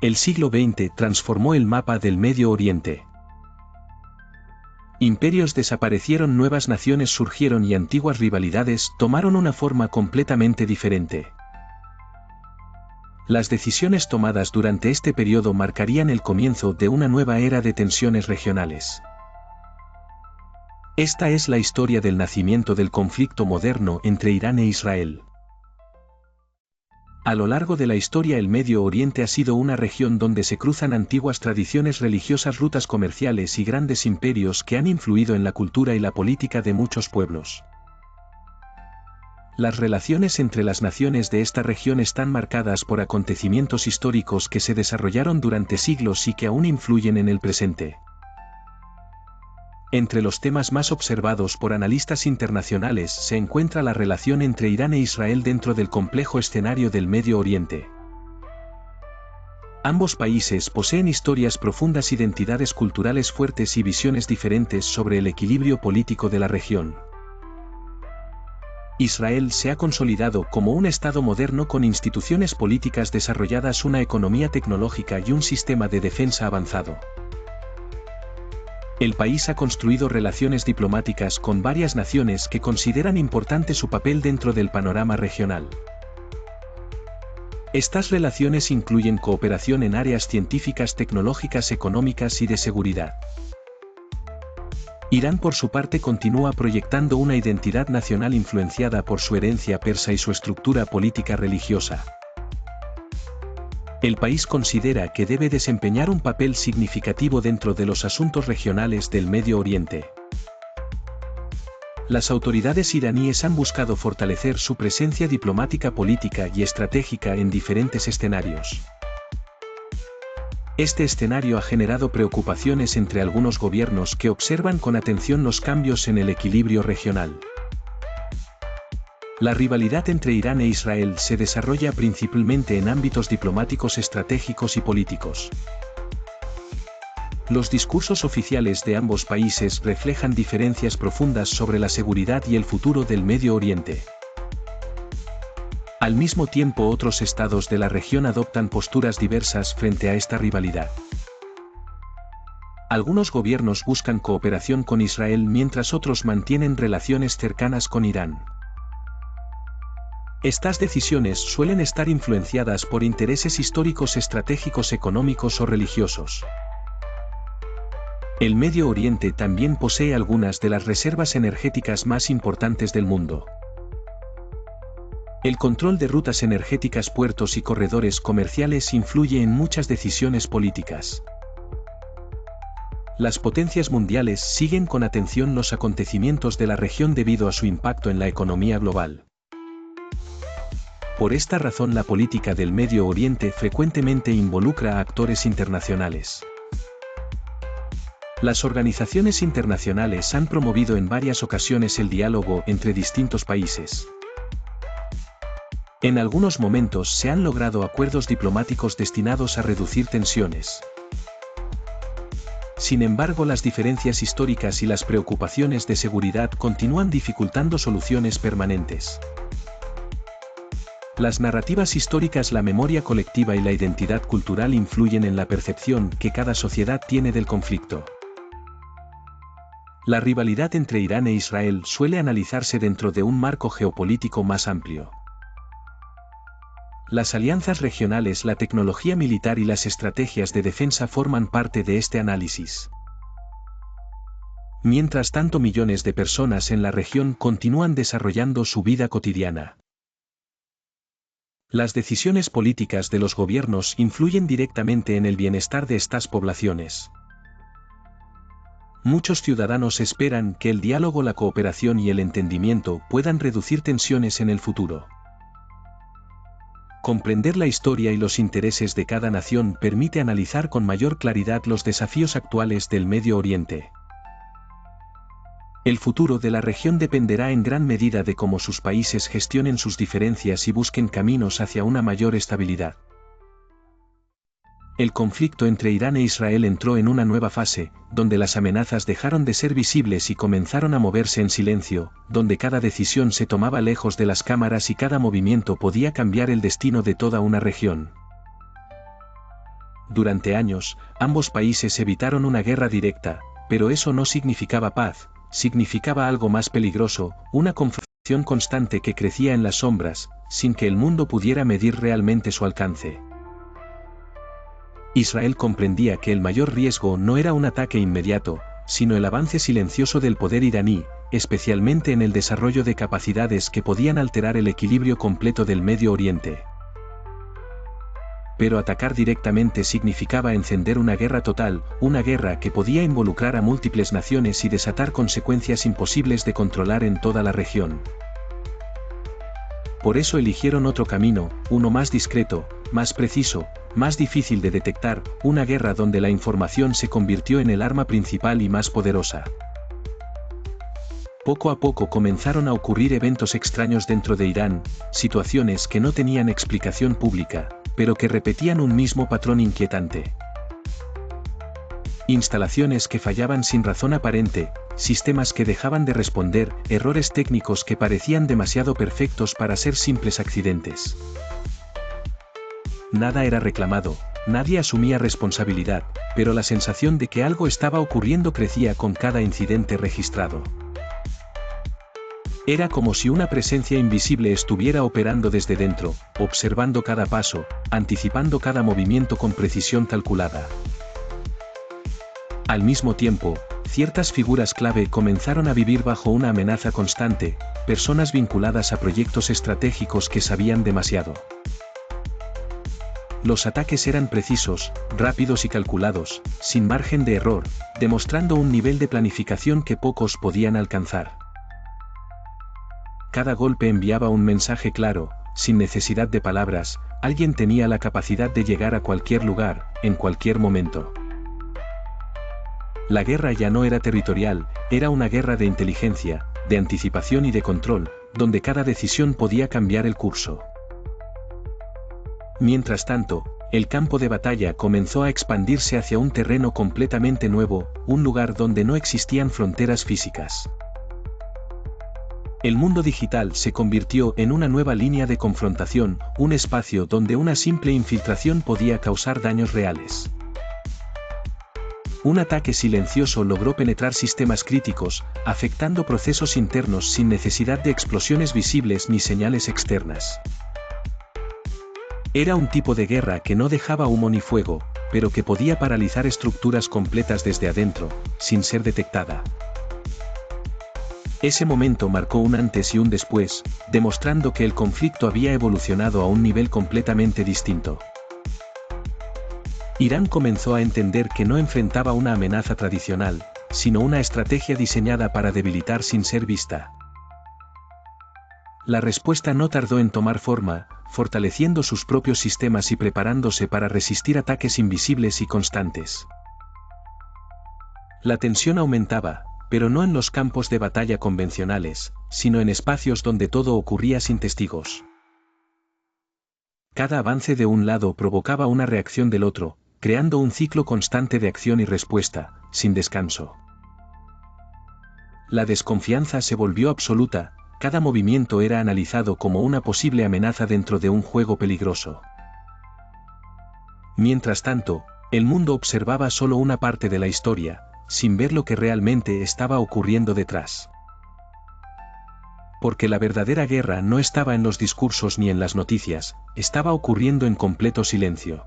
El siglo XX transformó el mapa del Medio Oriente. Imperios desaparecieron, nuevas naciones surgieron y antiguas rivalidades tomaron una forma completamente diferente. Las decisiones tomadas durante este periodo marcarían el comienzo de una nueva era de tensiones regionales. Esta es la historia del nacimiento del conflicto moderno entre Irán e Israel. A lo largo de la historia, el Medio Oriente ha sido una región donde se cruzan antiguas tradiciones religiosas, rutas comerciales y grandes imperios que han influido en la cultura y la política de muchos pueblos. Las relaciones entre las naciones de esta región están marcadas por acontecimientos históricos que se desarrollaron durante siglos y que aún influyen en el presente. Entre los temas más observados por analistas internacionales se encuentra la relación entre Irán e Israel dentro del complejo escenario del Medio Oriente. Ambos países poseen historias profundas, identidades culturales fuertes y visiones diferentes sobre el equilibrio político de la región. Israel se ha consolidado como un Estado moderno con instituciones políticas desarrolladas, una economía tecnológica y un sistema de defensa avanzado. El país ha construido relaciones diplomáticas con varias naciones que consideran importante su papel dentro del panorama regional. Estas relaciones incluyen cooperación en áreas científicas, tecnológicas, económicas y de seguridad. Irán, por su parte, continúa proyectando una identidad nacional influenciada por su herencia persa y su estructura política religiosa. El país considera que debe desempeñar un papel significativo dentro de los asuntos regionales del Medio Oriente. Las autoridades iraníes han buscado fortalecer su presencia diplomática, política y estratégica en diferentes escenarios. Este escenario ha generado preocupaciones entre algunos gobiernos que observan con atención los cambios en el equilibrio regional. La rivalidad entre Irán e Israel se desarrolla principalmente en ámbitos diplomáticos, estratégicos y políticos. Los discursos oficiales de ambos países reflejan diferencias profundas sobre la seguridad y el futuro del Medio Oriente. Al mismo tiempo, otros estados de la región adoptan posturas diversas frente a esta rivalidad. Algunos gobiernos buscan cooperación con Israel mientras otros mantienen relaciones cercanas con Irán. Estas decisiones suelen estar influenciadas por intereses históricos, estratégicos, económicos o religiosos. El Medio Oriente también posee algunas de las reservas energéticas más importantes del mundo. El control de rutas energéticas, puertos y corredores comerciales influye en muchas decisiones políticas. Las potencias mundiales siguen con atención los acontecimientos de la región debido a su impacto en la economía global. Por esta razón, la política del Medio Oriente frecuentemente involucra a actores internacionales. Las organizaciones internacionales han promovido en varias ocasiones el diálogo entre distintos países. En algunos momentos se han logrado acuerdos diplomáticos destinados a reducir tensiones. Sin embargo, las diferencias históricas y las preocupaciones de seguridad continúan dificultando soluciones permanentes. Las narrativas históricas, la memoria colectiva y la identidad cultural influyen en la percepción que cada sociedad tiene del conflicto. La rivalidad entre Irán e Israel suele analizarse dentro de un marco geopolítico más amplio. Las alianzas regionales, la tecnología militar y las estrategias de defensa forman parte de este análisis. Mientras tanto, millones de personas en la región continúan desarrollando su vida cotidiana. Las decisiones políticas de los gobiernos influyen directamente en el bienestar de estas poblaciones. Muchos ciudadanos esperan que el diálogo, la cooperación y el entendimiento puedan reducir tensiones en el futuro. Comprender la historia y los intereses de cada nación permite analizar con mayor claridad los desafíos actuales del Medio Oriente. El futuro de la región dependerá en gran medida de cómo sus países gestionen sus diferencias y busquen caminos hacia una mayor estabilidad. El conflicto entre Irán e Israel entró en una nueva fase, donde las amenazas dejaron de ser visibles y comenzaron a moverse en silencio, donde cada decisión se tomaba lejos de las cámaras y cada movimiento podía cambiar el destino de toda una región. Durante años, ambos países evitaron una guerra directa, pero eso no significaba paz, significaba algo más peligroso, una confrontación constante que crecía en las sombras, sin que el mundo pudiera medir realmente su alcance. Israel comprendía que el mayor riesgo no era un ataque inmediato, sino el avance silencioso del poder iraní, especialmente en el desarrollo de capacidades que podían alterar el equilibrio completo del Medio Oriente. Pero atacar directamente significaba encender una guerra total, una guerra que podía involucrar a múltiples naciones y desatar consecuencias imposibles de controlar en toda la región. Por eso eligieron otro camino, uno más discreto, más preciso, más difícil de detectar, una guerra donde la información se convirtió en el arma principal y más poderosa. Poco a poco comenzaron a ocurrir eventos extraños dentro de Irán, situaciones que no tenían explicación pública, pero que repetían un mismo patrón inquietante. Instalaciones que fallaban sin razón aparente, sistemas que dejaban de responder, errores técnicos que parecían demasiado perfectos para ser simples accidentes. Nada era reclamado, nadie asumía responsabilidad, pero la sensación de que algo estaba ocurriendo crecía con cada incidente registrado. Era como si una presencia invisible estuviera operando desde dentro, observando cada paso, anticipando cada movimiento con precisión calculada. Al mismo tiempo, ciertas figuras clave comenzaron a vivir bajo una amenaza constante, personas vinculadas a proyectos estratégicos que sabían demasiado. Los ataques eran precisos, rápidos y calculados, sin margen de error, demostrando un nivel de planificación que pocos podían alcanzar. Cada golpe enviaba un mensaje claro, sin necesidad de palabras, alguien tenía la capacidad de llegar a cualquier lugar, en cualquier momento. La guerra ya no era territorial, era una guerra de inteligencia, de anticipación y de control, donde cada decisión podía cambiar el curso. Mientras tanto, el campo de batalla comenzó a expandirse hacia un terreno completamente nuevo, un lugar donde no existían fronteras físicas. El mundo digital se convirtió en una nueva línea de confrontación, un espacio donde una simple infiltración podía causar daños reales. Un ataque silencioso logró penetrar sistemas críticos, afectando procesos internos sin necesidad de explosiones visibles ni señales externas. Era un tipo de guerra que no dejaba humo ni fuego, pero que podía paralizar estructuras completas desde adentro, sin ser detectada. Ese momento marcó un antes y un después, demostrando que el conflicto había evolucionado a un nivel completamente distinto. Irán comenzó a entender que no enfrentaba una amenaza tradicional, sino una estrategia diseñada para debilitar sin ser vista. La respuesta no tardó en tomar forma, fortaleciendo sus propios sistemas y preparándose para resistir ataques invisibles y constantes. La tensión aumentaba, pero no en los campos de batalla convencionales, sino en espacios donde todo ocurría sin testigos. Cada avance de un lado provocaba una reacción del otro, creando un ciclo constante de acción y respuesta, sin descanso. La desconfianza se volvió absoluta, cada movimiento era analizado como una posible amenaza dentro de un juego peligroso. Mientras tanto, el mundo observaba solo una parte de la historia, sin ver lo que realmente estaba ocurriendo detrás. Porque la verdadera guerra no estaba en los discursos ni en las noticias, estaba ocurriendo en completo silencio.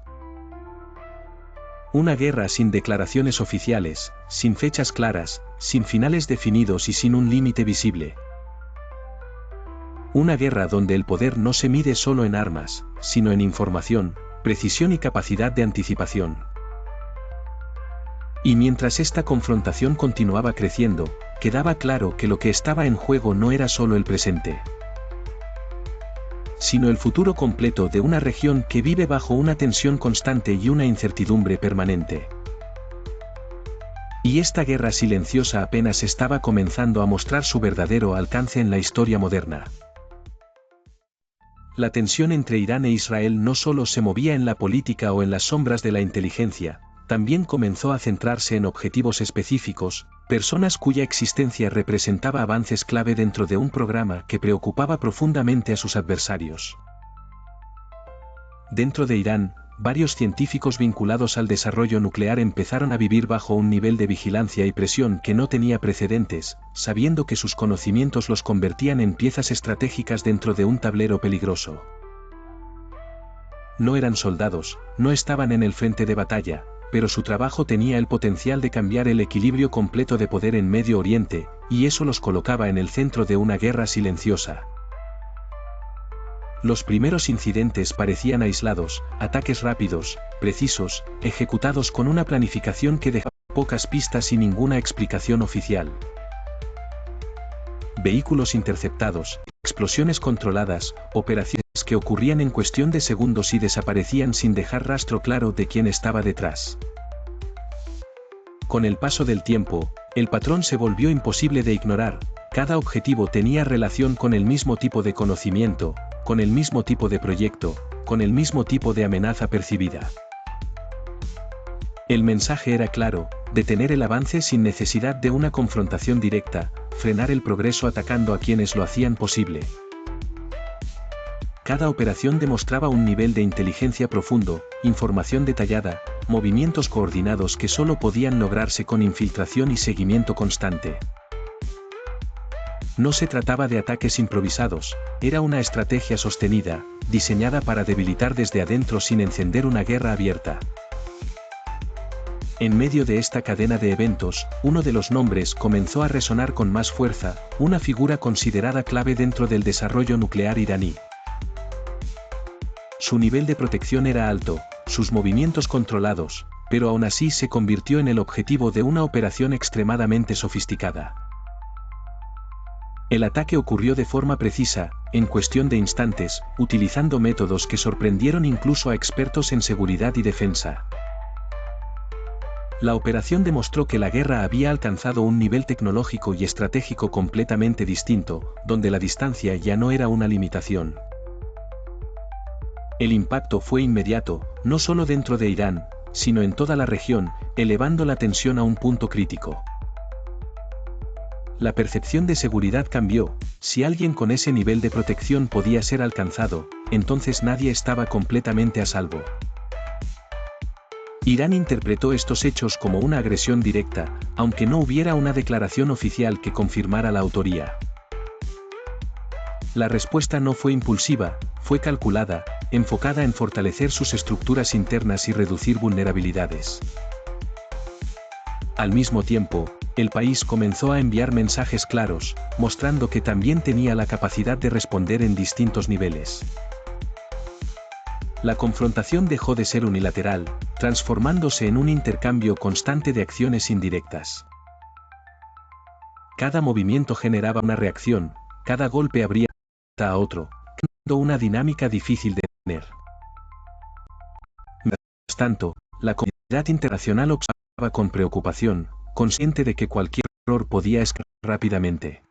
Una guerra sin declaraciones oficiales, sin fechas claras, sin finales definidos y sin un límite visible. Una guerra donde el poder no se mide solo en armas, sino en información, precisión y capacidad de anticipación. Y mientras esta confrontación continuaba creciendo, quedaba claro que lo que estaba en juego no era solo el presente, sino el futuro completo de una región que vive bajo una tensión constante y una incertidumbre permanente. Y esta guerra silenciosa apenas estaba comenzando a mostrar su verdadero alcance en la historia moderna. La tensión entre Irán e Israel no solo se movía en la política o en las sombras de la inteligencia, también comenzó a centrarse en objetivos específicos, personas cuya existencia representaba avances clave dentro de un programa que preocupaba profundamente a sus adversarios. Dentro de Irán, varios científicos vinculados al desarrollo nuclear empezaron a vivir bajo un nivel de vigilancia y presión que no tenía precedentes, sabiendo que sus conocimientos los convertían en piezas estratégicas dentro de un tablero peligroso. No eran soldados, no estaban en el frente de batalla, pero su trabajo tenía el potencial de cambiar el equilibrio completo de poder en Medio Oriente, y eso los colocaba en el centro de una guerra silenciosa. Los primeros incidentes parecían aislados, ataques rápidos, precisos, ejecutados con una planificación que dejaba pocas pistas y ninguna explicación oficial. Vehículos interceptados, explosiones controladas, operaciones que ocurrían en cuestión de segundos y desaparecían sin dejar rastro claro de quién estaba detrás. Con el paso del tiempo, el patrón se volvió imposible de ignorar. Cada objetivo tenía relación con el mismo tipo de conocimiento, con el mismo tipo de proyecto, con el mismo tipo de amenaza percibida. El mensaje era claro: detener el avance sin necesidad de una confrontación directa, frenar el progreso atacando a quienes lo hacían posible. Cada operación demostraba un nivel de inteligencia profundo, información detallada, movimientos coordinados que solo podían lograrse con infiltración y seguimiento constante. No se trataba de ataques improvisados, era una estrategia sostenida, diseñada para debilitar desde adentro sin encender una guerra abierta. En medio de esta cadena de eventos, uno de los nombres comenzó a resonar con más fuerza, una figura considerada clave dentro del desarrollo nuclear iraní. Su nivel de protección era alto, sus movimientos controlados, pero aún así se convirtió en el objetivo de una operación extremadamente sofisticada. El ataque ocurrió de forma precisa, en cuestión de instantes, utilizando métodos que sorprendieron incluso a expertos en seguridad y defensa. La operación demostró que la guerra había alcanzado un nivel tecnológico y estratégico completamente distinto, donde la distancia ya no era una limitación. El impacto fue inmediato, no solo dentro de Irán, sino en toda la región, elevando la tensión a un punto crítico. La percepción de seguridad cambió: si alguien con ese nivel de protección podía ser alcanzado, entonces nadie estaba completamente a salvo. Irán interpretó estos hechos como una agresión directa, aunque no hubiera una declaración oficial que confirmara la autoría. La respuesta no fue impulsiva, fue calculada, enfocada en fortalecer sus estructuras internas y reducir vulnerabilidades. Al mismo tiempo, el país comenzó a enviar mensajes claros, mostrando que también tenía la capacidad de responder en distintos niveles. La confrontación dejó de ser unilateral, transformándose en un intercambio constante de acciones indirectas. Cada movimiento generaba una reacción, cada golpe abría a otro, creando una dinámica difícil de detener. Mientras tanto, la comunidad internacional observaba con preocupación, consciente de que cualquier error podía escalar rápidamente.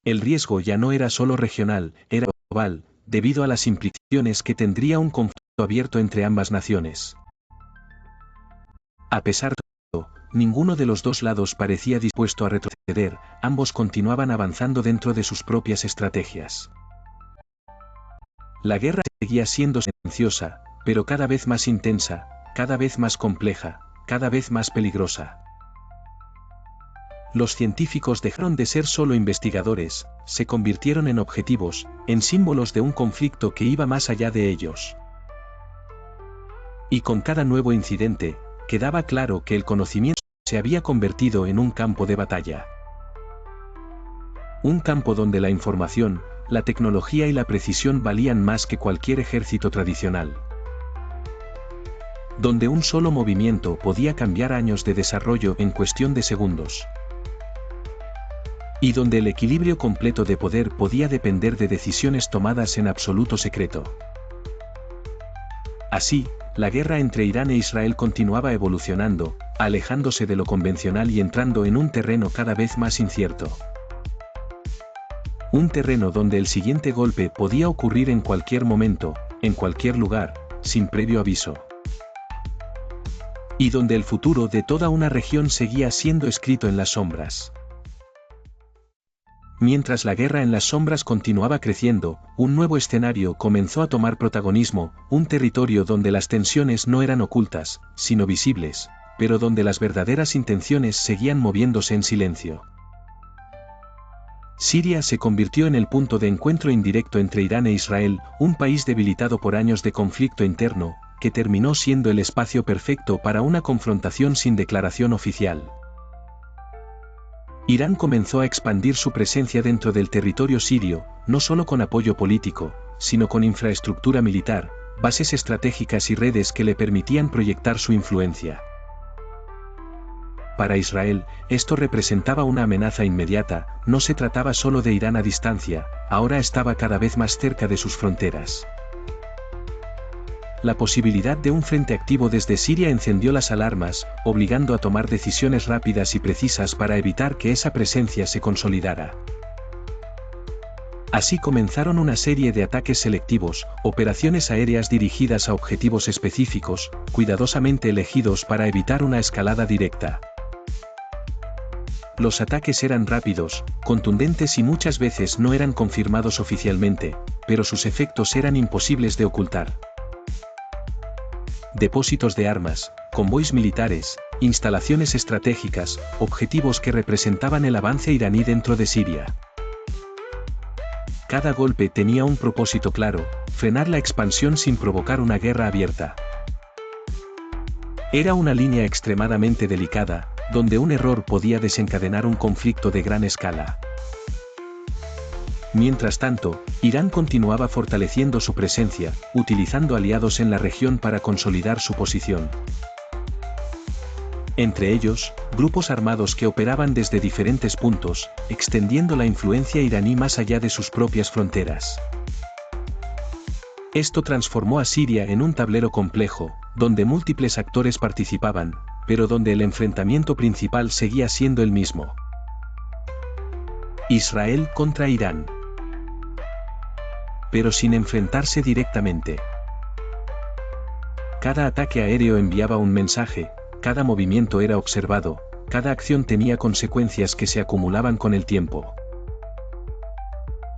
El riesgo ya no era solo regional, era global, debido a las implicaciones que tendría un conflicto abierto entre ambas naciones. A pesar de todo, ninguno de los dos lados parecía dispuesto a retroceder, ambos continuaban avanzando dentro de sus propias estrategias. La guerra seguía siendo silenciosa, pero cada vez más intensa, cada vez más compleja, cada vez más peligrosa. Los científicos dejaron de ser solo investigadores, se convirtieron en objetivos, en símbolos de un conflicto que iba más allá de ellos. Y con cada nuevo incidente, quedaba claro que el conocimiento se había convertido en un campo de batalla. Un campo donde la información, la tecnología y la precisión valían más que cualquier ejército tradicional. Donde un solo movimiento podía cambiar años de desarrollo en cuestión de segundos. Y donde el equilibrio completo de poder podía depender de decisiones tomadas en absoluto secreto. Así, la guerra entre Irán e Israel continuaba evolucionando, alejándose de lo convencional y entrando en un terreno cada vez más incierto. Un terreno donde el siguiente golpe podía ocurrir en cualquier momento, en cualquier lugar, sin previo aviso. Y donde el futuro de toda una región seguía siendo escrito en las sombras. Mientras la guerra en las sombras continuaba creciendo, un nuevo escenario comenzó a tomar protagonismo, un territorio donde las tensiones no eran ocultas, sino visibles, pero donde las verdaderas intenciones seguían moviéndose en silencio. Siria se convirtió en el punto de encuentro indirecto entre Irán e Israel, un país debilitado por años de conflicto interno, que terminó siendo el espacio perfecto para una confrontación sin declaración oficial. Irán comenzó a expandir su presencia dentro del territorio sirio, no solo con apoyo político, sino con infraestructura militar, bases estratégicas y redes que le permitían proyectar su influencia. Para Israel, esto representaba una amenaza inmediata, no se trataba solo de Irán a distancia, ahora estaba cada vez más cerca de sus fronteras. La posibilidad de un frente activo desde Siria encendió las alarmas, obligando a tomar decisiones rápidas y precisas para evitar que esa presencia se consolidara. Así comenzaron una serie de ataques selectivos, operaciones aéreas dirigidas a objetivos específicos, cuidadosamente elegidos para evitar una escalada directa. Los ataques eran rápidos, contundentes y muchas veces no eran confirmados oficialmente, pero sus efectos eran imposibles de ocultar. Depósitos de armas, convoys militares, instalaciones estratégicas, objetivos que representaban el avance iraní dentro de Siria. Cada golpe tenía un propósito claro, frenar la expansión sin provocar una guerra abierta. Era una línea extremadamente delicada, donde un error podía desencadenar un conflicto de gran escala. Mientras tanto, Irán continuaba fortaleciendo su presencia, utilizando aliados en la región para consolidar su posición. Entre ellos, grupos armados que operaban desde diferentes puntos, extendiendo la influencia iraní más allá de sus propias fronteras. Esto transformó a Siria en un tablero complejo, donde múltiples actores participaban, pero donde el enfrentamiento principal seguía siendo el mismo. Israel contra Irán. Pero sin enfrentarse directamente. Cada ataque aéreo enviaba un mensaje, cada movimiento era observado, cada acción tenía consecuencias que se acumulaban con el tiempo.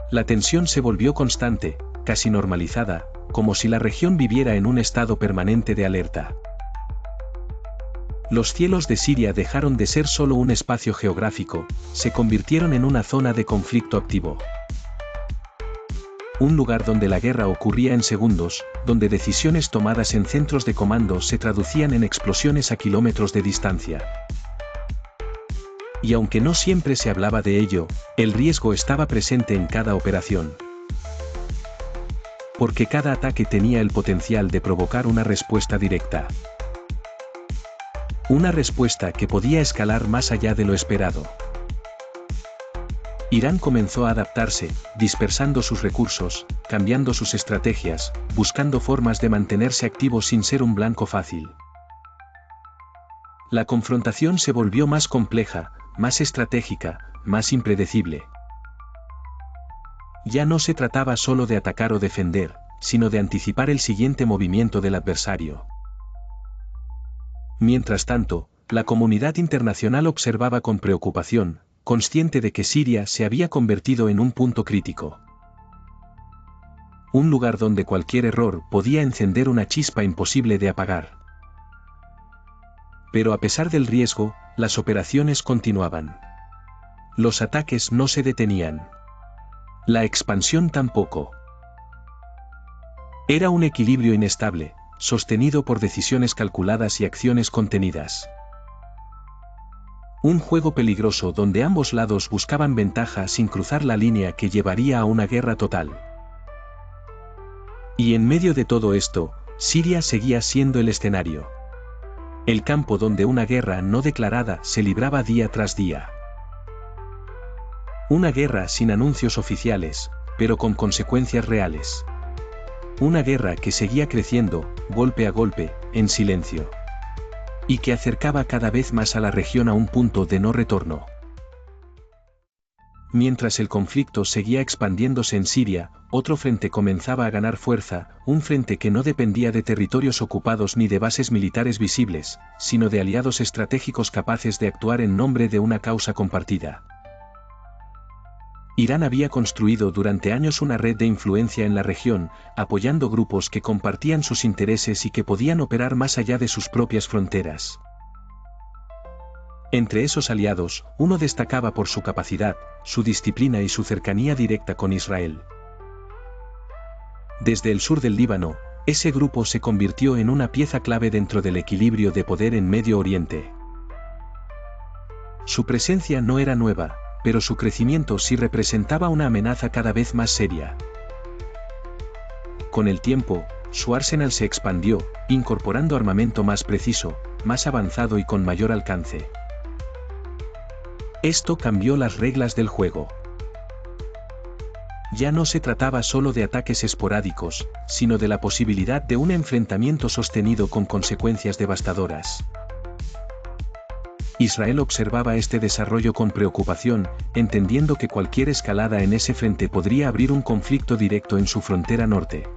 La tensión se volvió constante, casi normalizada, como si la región viviera en un estado permanente de alerta. Los cielos de Siria dejaron de ser solo un espacio geográfico, se convirtieron en una zona de conflicto activo. Un lugar donde la guerra ocurría en segundos, donde decisiones tomadas en centros de comando se traducían en explosiones a kilómetros de distancia. Y aunque no siempre se hablaba de ello, el riesgo estaba presente en cada operación. Porque cada ataque tenía el potencial de provocar una respuesta directa. Una respuesta que podía escalar más allá de lo esperado. Irán comenzó a adaptarse, dispersando sus recursos, cambiando sus estrategias, buscando formas de mantenerse activo sin ser un blanco fácil. La confrontación se volvió más compleja, más estratégica, más impredecible. Ya no se trataba solo de atacar o defender, sino de anticipar el siguiente movimiento del adversario. Mientras tanto, la comunidad internacional observaba con preocupación, consciente de que Siria se había convertido en un punto crítico. Un lugar donde cualquier error podía encender una chispa imposible de apagar. Pero a pesar del riesgo, las operaciones continuaban. Los ataques no se detenían. La expansión tampoco. Era un equilibrio inestable, sostenido por decisiones calculadas y acciones contenidas. Un juego peligroso donde ambos lados buscaban ventaja sin cruzar la línea que llevaría a una guerra total. Y en medio de todo esto, Siria seguía siendo el escenario. El campo donde una guerra no declarada se libraba día tras día. Una guerra sin anuncios oficiales, pero con consecuencias reales. Una guerra que seguía creciendo, golpe a golpe, en silencio. Y que acercaba cada vez más a la región a un punto de no retorno. Mientras el conflicto seguía expandiéndose en Siria, otro frente comenzaba a ganar fuerza, un frente que no dependía de territorios ocupados ni de bases militares visibles, sino de aliados estratégicos capaces de actuar en nombre de una causa compartida. Irán había construido durante años una red de influencia en la región, apoyando grupos que compartían sus intereses y que podían operar más allá de sus propias fronteras. Entre esos aliados, uno destacaba por su capacidad, su disciplina y su cercanía directa con Israel. Desde el sur del Líbano, ese grupo se convirtió en una pieza clave dentro del equilibrio de poder en Medio Oriente. Su presencia no era nueva, pero su crecimiento sí representaba una amenaza cada vez más seria. Con el tiempo, su arsenal se expandió, incorporando armamento más preciso, más avanzado y con mayor alcance. Esto cambió las reglas del juego. Ya no se trataba solo de ataques esporádicos, sino de la posibilidad de un enfrentamiento sostenido con consecuencias devastadoras. Israel observaba este desarrollo con preocupación, entendiendo que cualquier escalada en ese frente podría abrir un conflicto directo en su frontera norte.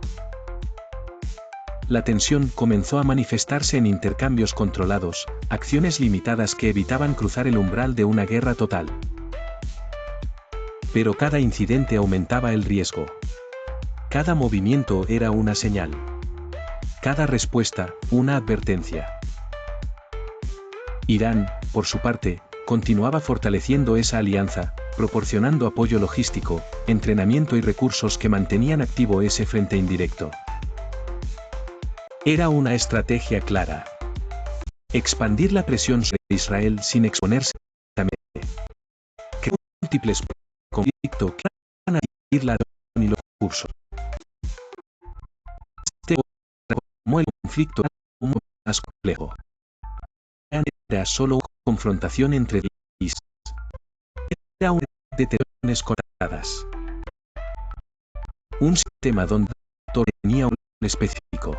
La tensión comenzó a manifestarse en intercambios controlados, acciones limitadas que evitaban cruzar el umbral de una guerra total. Pero cada incidente aumentaba el riesgo. Cada movimiento era una señal. Cada respuesta, una advertencia. Irán, por su parte, continuaba fortaleciendo esa alianza, proporcionando apoyo logístico, entrenamiento y recursos que mantenían activo ese frente indirecto. Era una estrategia clara. Expandir la presión sobre Israel sin exponerse directamente. Que múltiples conflictos que van a dividir la región y los recursos. Este como el conflicto era un más complejo. Era solo una confrontación entre países. Era una red de tensiones conectadas. Un sistema donde cada actor tenía un rol específico.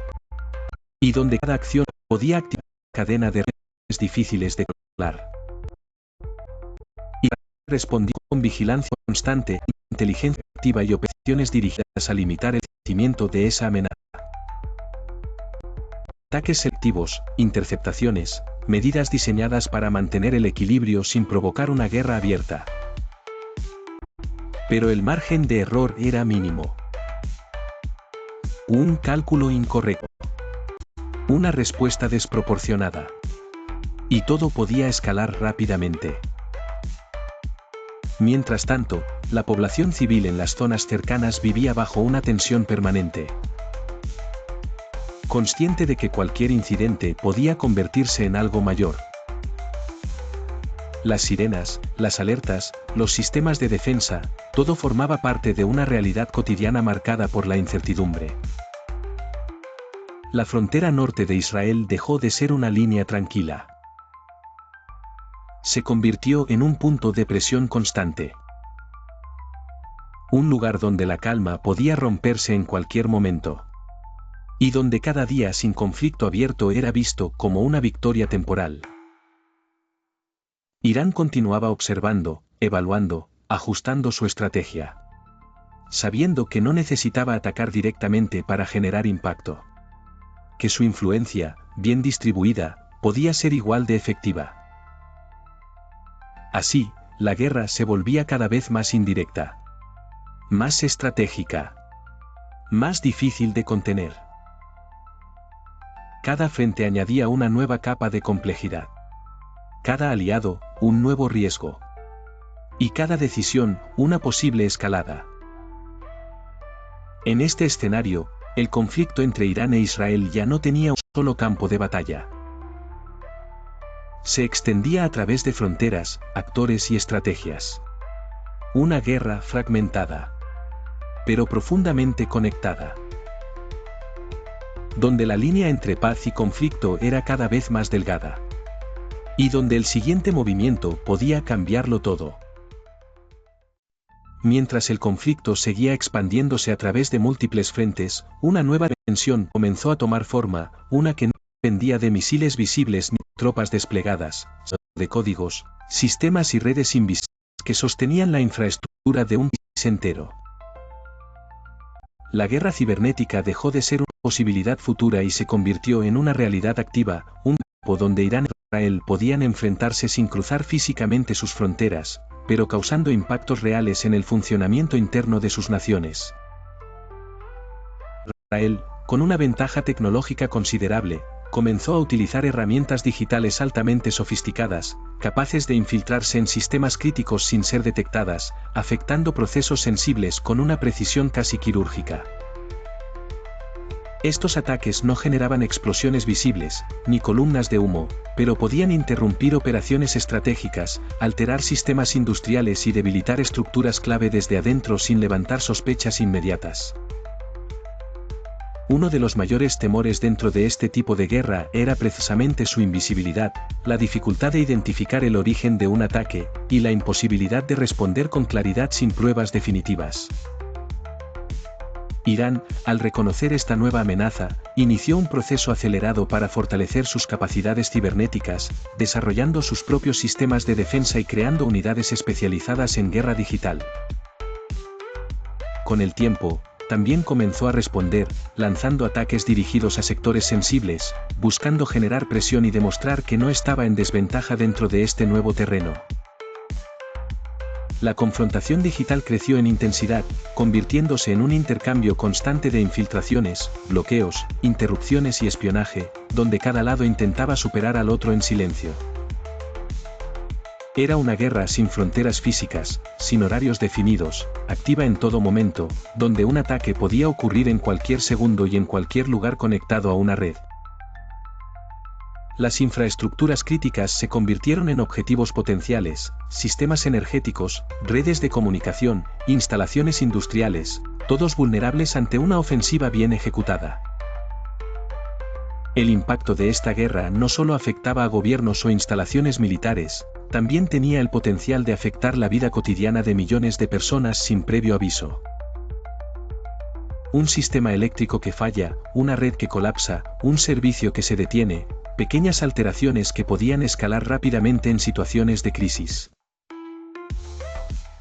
Y donde cada acción podía activar una cadena de reacciones difíciles de controlar. Y respondió con vigilancia constante, inteligencia activa y operaciones dirigidas a limitar el crecimiento de esa amenaza. Ataques selectivos, interceptaciones, medidas diseñadas para mantener el equilibrio sin provocar una guerra abierta. Pero el margen de error era mínimo. Un cálculo incorrecto. Una respuesta desproporcionada. Y todo podía escalar rápidamente. Mientras tanto, la población civil en las zonas cercanas vivía bajo una tensión permanente. Consciente de que cualquier incidente podía convertirse en algo mayor. Las sirenas, las alertas, los sistemas de defensa, todo formaba parte de una realidad cotidiana marcada por la incertidumbre. La frontera norte de Israel dejó de ser una línea tranquila. Se convirtió en un punto de presión constante. Un lugar donde la calma podía romperse en cualquier momento. Y donde cada día sin conflicto abierto era visto como una victoria temporal. Irán continuaba observando, evaluando, ajustando su estrategia. Sabiendo que no necesitaba atacar directamente para generar impacto. Que su influencia, bien distribuida, podía ser igual de efectiva. Así, la guerra se volvía cada vez más indirecta. Más estratégica. Más difícil de contener. Cada frente añadía una nueva capa de complejidad. Cada aliado, un nuevo riesgo. Y cada decisión, una posible escalada. En este escenario, el conflicto entre Irán e Israel ya no tenía un solo campo de batalla. Se extendía a través de fronteras, actores y estrategias. Una guerra fragmentada. Pero profundamente conectada. Donde la línea entre paz y conflicto era cada vez más delgada. Y donde el siguiente movimiento podía cambiarlo todo. Mientras el conflicto seguía expandiéndose a través de múltiples frentes, una nueva dimensión comenzó a tomar forma, una que no dependía de misiles visibles ni tropas desplegadas, sino de códigos, sistemas y redes invisibles que sostenían la infraestructura de un país entero. La guerra cibernética dejó de ser una posibilidad futura y se convirtió en una realidad activa, un campo donde Irán e Israel podían enfrentarse sin cruzar físicamente sus fronteras, pero causando impactos reales en el funcionamiento interno de sus naciones. Israel, con una ventaja tecnológica considerable, comenzó a utilizar herramientas digitales altamente sofisticadas, capaces de infiltrarse en sistemas críticos sin ser detectadas, afectando procesos sensibles con una precisión casi quirúrgica. Estos ataques no generaban explosiones visibles, ni columnas de humo, pero podían interrumpir operaciones estratégicas, alterar sistemas industriales y debilitar estructuras clave desde adentro sin levantar sospechas inmediatas. Uno de los mayores temores dentro de este tipo de guerra era precisamente su invisibilidad, la dificultad de identificar el origen de un ataque, y la imposibilidad de responder con claridad sin pruebas definitivas. Irán, al reconocer esta nueva amenaza, inició un proceso acelerado para fortalecer sus capacidades cibernéticas, desarrollando sus propios sistemas de defensa y creando unidades especializadas en guerra digital. Con el tiempo, también comenzó a responder, lanzando ataques dirigidos a sectores sensibles, buscando generar presión y demostrar que no estaba en desventaja dentro de este nuevo terreno. La confrontación digital creció en intensidad, convirtiéndose en un intercambio constante de infiltraciones, bloqueos, interrupciones y espionaje, donde cada lado intentaba superar al otro en silencio. Era una guerra sin fronteras físicas, sin horarios definidos, activa en todo momento, donde un ataque podía ocurrir en cualquier segundo y en cualquier lugar conectado a una red. Las infraestructuras críticas se convirtieron en objetivos potenciales, sistemas energéticos, redes de comunicación, instalaciones industriales, todos vulnerables ante una ofensiva bien ejecutada. El impacto de esta guerra no solo afectaba a gobiernos o instalaciones militares, también tenía el potencial de afectar la vida cotidiana de millones de personas sin previo aviso. Un sistema eléctrico que falla, una red que colapsa, un servicio que se detiene, pequeñas alteraciones que podían escalar rápidamente en situaciones de crisis.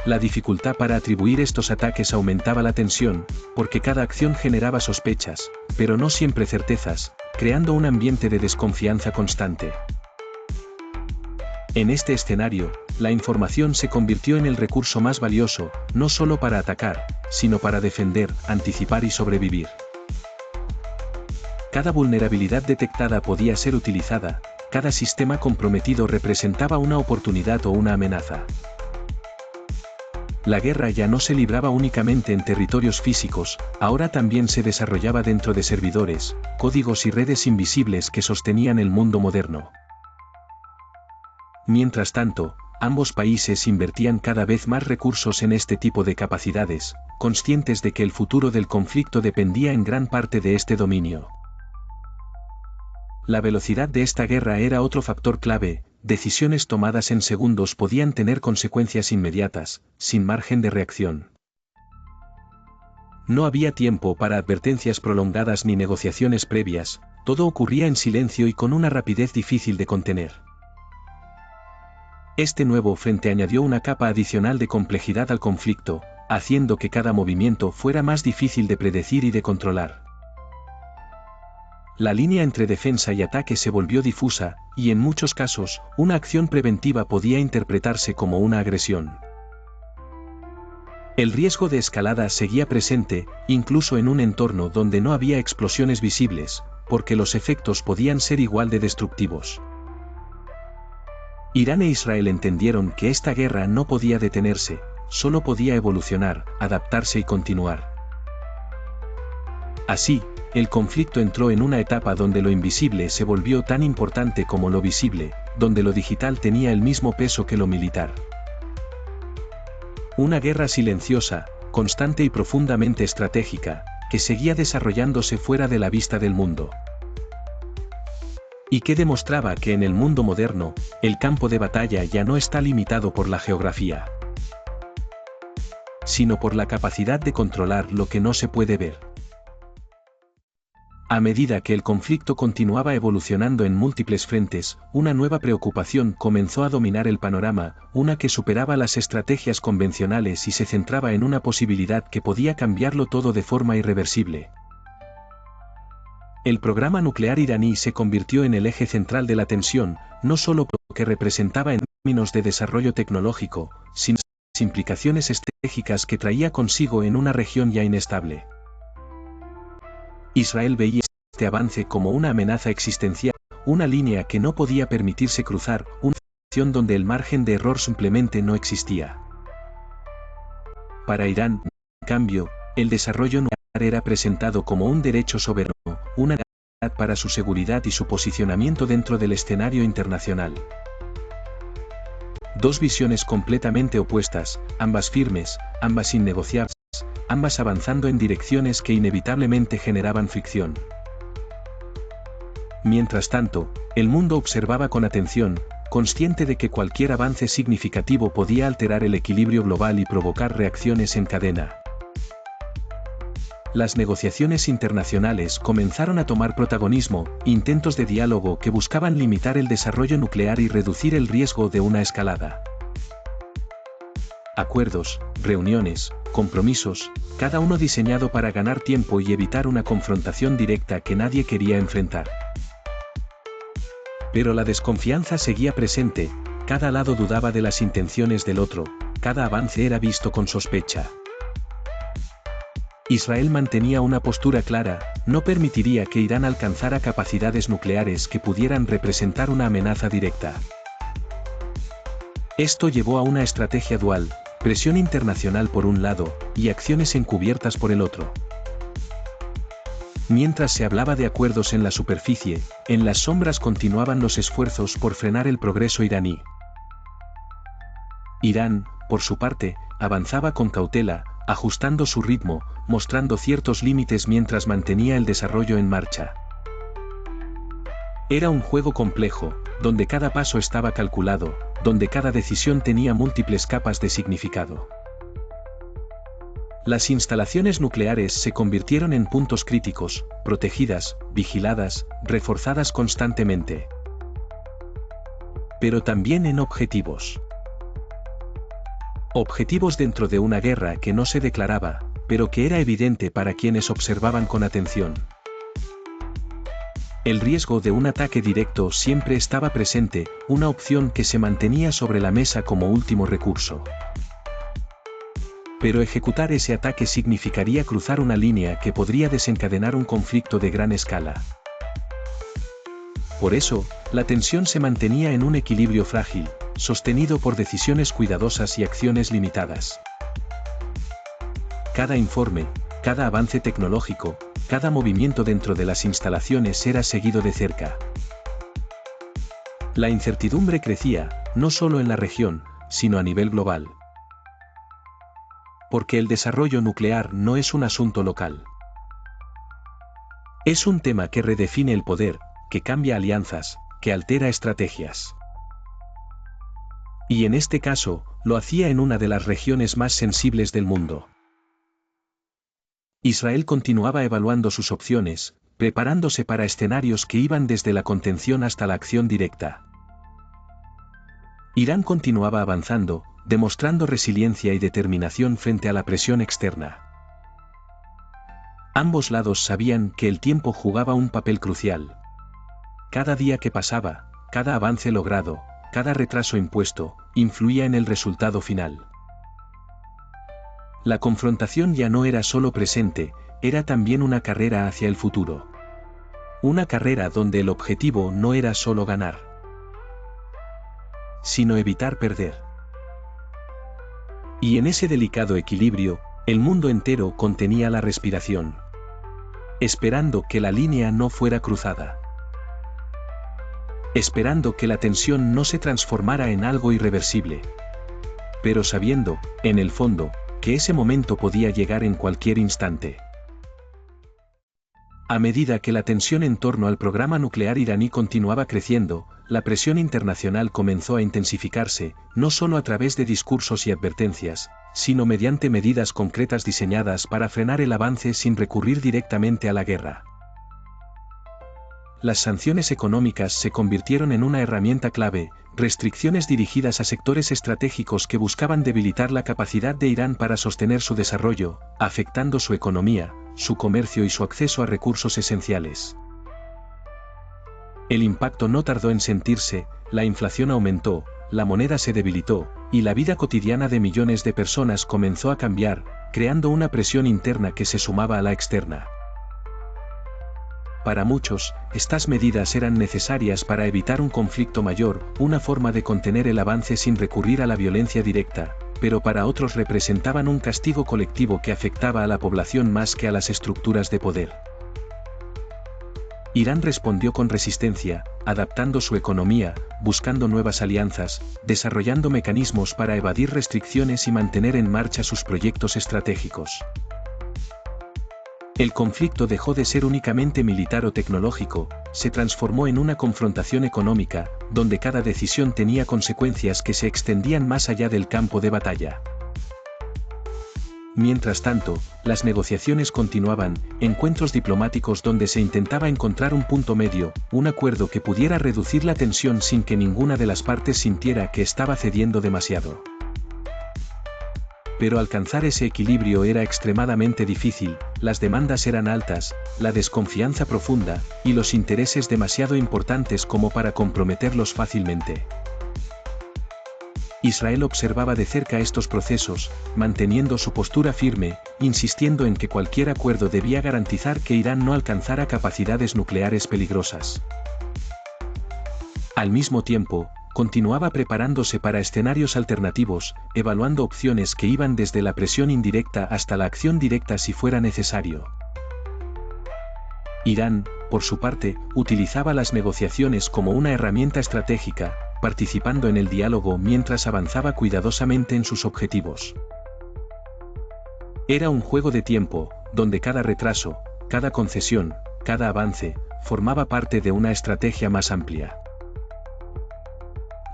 La dificultad para atribuir estos ataques aumentaba la tensión, porque cada acción generaba sospechas, pero no siempre certezas, creando un ambiente de desconfianza constante. En este escenario, la información se convirtió en el recurso más valioso, no solo para atacar, sino para defender, anticipar y sobrevivir. Cada vulnerabilidad detectada podía ser utilizada, cada sistema comprometido representaba una oportunidad o una amenaza. La guerra ya no se libraba únicamente en territorios físicos, ahora también se desarrollaba dentro de servidores, códigos y redes invisibles que sostenían el mundo moderno. Mientras tanto, ambos países invertían cada vez más recursos en este tipo de capacidades, conscientes de que el futuro del conflicto dependía en gran parte de este dominio. La velocidad de esta guerra era otro factor clave, decisiones tomadas en segundos podían tener consecuencias inmediatas, sin margen de reacción. No había tiempo para advertencias prolongadas ni negociaciones previas, todo ocurría en silencio y con una rapidez difícil de contener. Este nuevo frente añadió una capa adicional de complejidad al conflicto, haciendo que cada movimiento fuera más difícil de predecir y de controlar. La línea entre defensa y ataque se volvió difusa, y en muchos casos, una acción preventiva podía interpretarse como una agresión. El riesgo de escalada seguía presente, incluso en un entorno donde no había explosiones visibles, porque los efectos podían ser igual de destructivos. Irán e Israel entendieron que esta guerra no podía detenerse, solo podía evolucionar, adaptarse y continuar. Así, el conflicto entró en una etapa donde lo invisible se volvió tan importante como lo visible, donde lo digital tenía el mismo peso que lo militar. Una guerra silenciosa, constante y profundamente estratégica, que seguía desarrollándose fuera de la vista del mundo. Y que demostraba que en el mundo moderno, el campo de batalla ya no está limitado por la geografía, sino por la capacidad de controlar lo que no se puede ver. A medida que el conflicto continuaba evolucionando en múltiples frentes, una nueva preocupación comenzó a dominar el panorama, una que superaba las estrategias convencionales y se centraba en una posibilidad que podía cambiarlo todo de forma irreversible. El programa nuclear iraní se convirtió en el eje central de la tensión, no solo por lo que representaba en términos de desarrollo tecnológico, sino por las implicaciones estratégicas que traía consigo en una región ya inestable. Israel veía este avance como una amenaza existencial, una línea que no podía permitirse cruzar, una situación donde el margen de error simplemente no existía. Para Irán, en cambio, el desarrollo nuclear era presentado como un derecho soberano, una realidad para su seguridad y su posicionamiento dentro del escenario internacional. Dos visiones completamente opuestas, ambas firmes, ambas innegociables, ambas avanzando en direcciones que inevitablemente generaban fricción. Mientras tanto, el mundo observaba con atención, consciente de que cualquier avance significativo podía alterar el equilibrio global y provocar reacciones en cadena. Las negociaciones internacionales comenzaron a tomar protagonismo, intentos de diálogo que buscaban limitar el desarrollo nuclear y reducir el riesgo de una escalada. Acuerdos, reuniones, compromisos, cada uno diseñado para ganar tiempo y evitar una confrontación directa que nadie quería enfrentar. Pero la desconfianza seguía presente, cada lado dudaba de las intenciones del otro, cada avance era visto con sospecha. Israel mantenía una postura clara, no permitiría que Irán alcanzara capacidades nucleares que pudieran representar una amenaza directa. Esto llevó a una estrategia dual, presión internacional por un lado, y acciones encubiertas por el otro. Mientras se hablaba de acuerdos en la superficie, en las sombras continuaban los esfuerzos por frenar el progreso iraní. Irán, por su parte, avanzaba con cautela, ajustando su ritmo, mostrando ciertos límites mientras mantenía el desarrollo en marcha. Era un juego complejo, donde cada paso estaba calculado, donde cada decisión tenía múltiples capas de significado. Las instalaciones nucleares se convirtieron en puntos críticos, protegidas, vigiladas, reforzadas constantemente. Pero también en objetivos. Objetivos dentro de una guerra que no se declaraba, pero que era evidente para quienes observaban con atención. El riesgo de un ataque directo siempre estaba presente, una opción que se mantenía sobre la mesa como último recurso. Pero ejecutar ese ataque significaría cruzar una línea que podría desencadenar un conflicto de gran escala. Por eso, la tensión se mantenía en un equilibrio frágil, sostenido por decisiones cuidadosas y acciones limitadas. Cada informe, cada avance tecnológico, cada movimiento dentro de las instalaciones era seguido de cerca. La incertidumbre crecía, no solo en la región, sino a nivel global. Porque el desarrollo nuclear no es un asunto local. Es un tema que redefine el poder, que cambia alianzas, que altera estrategias. Y en este caso, lo hacía en una de las regiones más sensibles del mundo. Israel continuaba evaluando sus opciones, preparándose para escenarios que iban desde la contención hasta la acción directa. Irán continuaba avanzando, demostrando resiliencia y determinación frente a la presión externa. Ambos lados sabían que el tiempo jugaba un papel crucial. Cada día que pasaba, cada avance logrado, cada retraso impuesto, influía en el resultado final. La confrontación ya no era solo presente, era también una carrera hacia el futuro. Una carrera donde el objetivo no era solo ganar, sino evitar perder. Y en ese delicado equilibrio, el mundo entero contenía la respiración, esperando que la línea no fuera cruzada. Esperando que la tensión no se transformara en algo irreversible. Pero sabiendo, en el fondo, que ese momento podía llegar en cualquier instante. A medida que la tensión en torno al programa nuclear iraní continuaba creciendo, la presión internacional comenzó a intensificarse, no solo a través de discursos y advertencias, sino mediante medidas concretas diseñadas para frenar el avance sin recurrir directamente a la guerra. Las sanciones económicas se convirtieron en una herramienta clave, restricciones dirigidas a sectores estratégicos que buscaban debilitar la capacidad de Irán para sostener su desarrollo, afectando su economía, su comercio y su acceso a recursos esenciales. El impacto no tardó en sentirse, la inflación aumentó, la moneda se debilitó, y la vida cotidiana de millones de personas comenzó a cambiar, creando una presión interna que se sumaba a la externa. Para muchos, estas medidas eran necesarias para evitar un conflicto mayor, una forma de contener el avance sin recurrir a la violencia directa, pero para otros representaban un castigo colectivo que afectaba a la población más que a las estructuras de poder. Irán respondió con resistencia, adaptando su economía, buscando nuevas alianzas, desarrollando mecanismos para evadir restricciones y mantener en marcha sus proyectos estratégicos. El conflicto dejó de ser únicamente militar o tecnológico, se transformó en una confrontación económica, donde cada decisión tenía consecuencias que se extendían más allá del campo de batalla. Mientras tanto, las negociaciones continuaban, encuentros diplomáticos donde se intentaba encontrar un punto medio, un acuerdo que pudiera reducir la tensión sin que ninguna de las partes sintiera que estaba cediendo demasiado. Pero alcanzar ese equilibrio era extremadamente difícil, las demandas eran altas, la desconfianza profunda, y los intereses demasiado importantes como para comprometerlos fácilmente. Israel observaba de cerca estos procesos, manteniendo su postura firme, insistiendo en que cualquier acuerdo debía garantizar que Irán no alcanzara capacidades nucleares peligrosas. Al mismo tiempo, continuaba preparándose para escenarios alternativos, evaluando opciones que iban desde la presión indirecta hasta la acción directa si fuera necesario. Irán, por su parte, utilizaba las negociaciones como una herramienta estratégica, participando en el diálogo mientras avanzaba cuidadosamente en sus objetivos. Era un juego de tiempo, donde cada retraso, cada concesión, cada avance, formaba parte de una estrategia más amplia.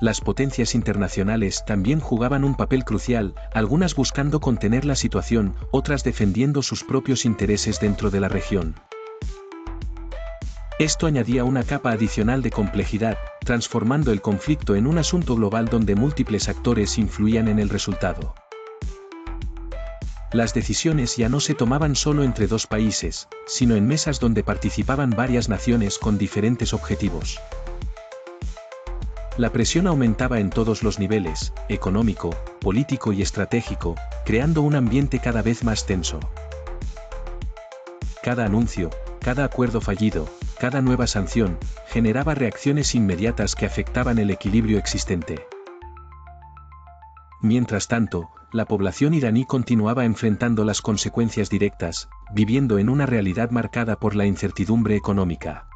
Las potencias internacionales también jugaban un papel crucial, algunas buscando contener la situación, otras defendiendo sus propios intereses dentro de la región. Esto añadía una capa adicional de complejidad, transformando el conflicto en un asunto global donde múltiples actores influían en el resultado. Las decisiones ya no se tomaban solo entre dos países, sino en mesas donde participaban varias naciones con diferentes objetivos. La presión aumentaba en todos los niveles, económico, político y estratégico, creando un ambiente cada vez más tenso. Cada anuncio, cada acuerdo fallido, cada nueva sanción, generaba reacciones inmediatas que afectaban el equilibrio existente. Mientras tanto, la población iraní continuaba enfrentando las consecuencias directas, viviendo en una realidad marcada por la incertidumbre económica.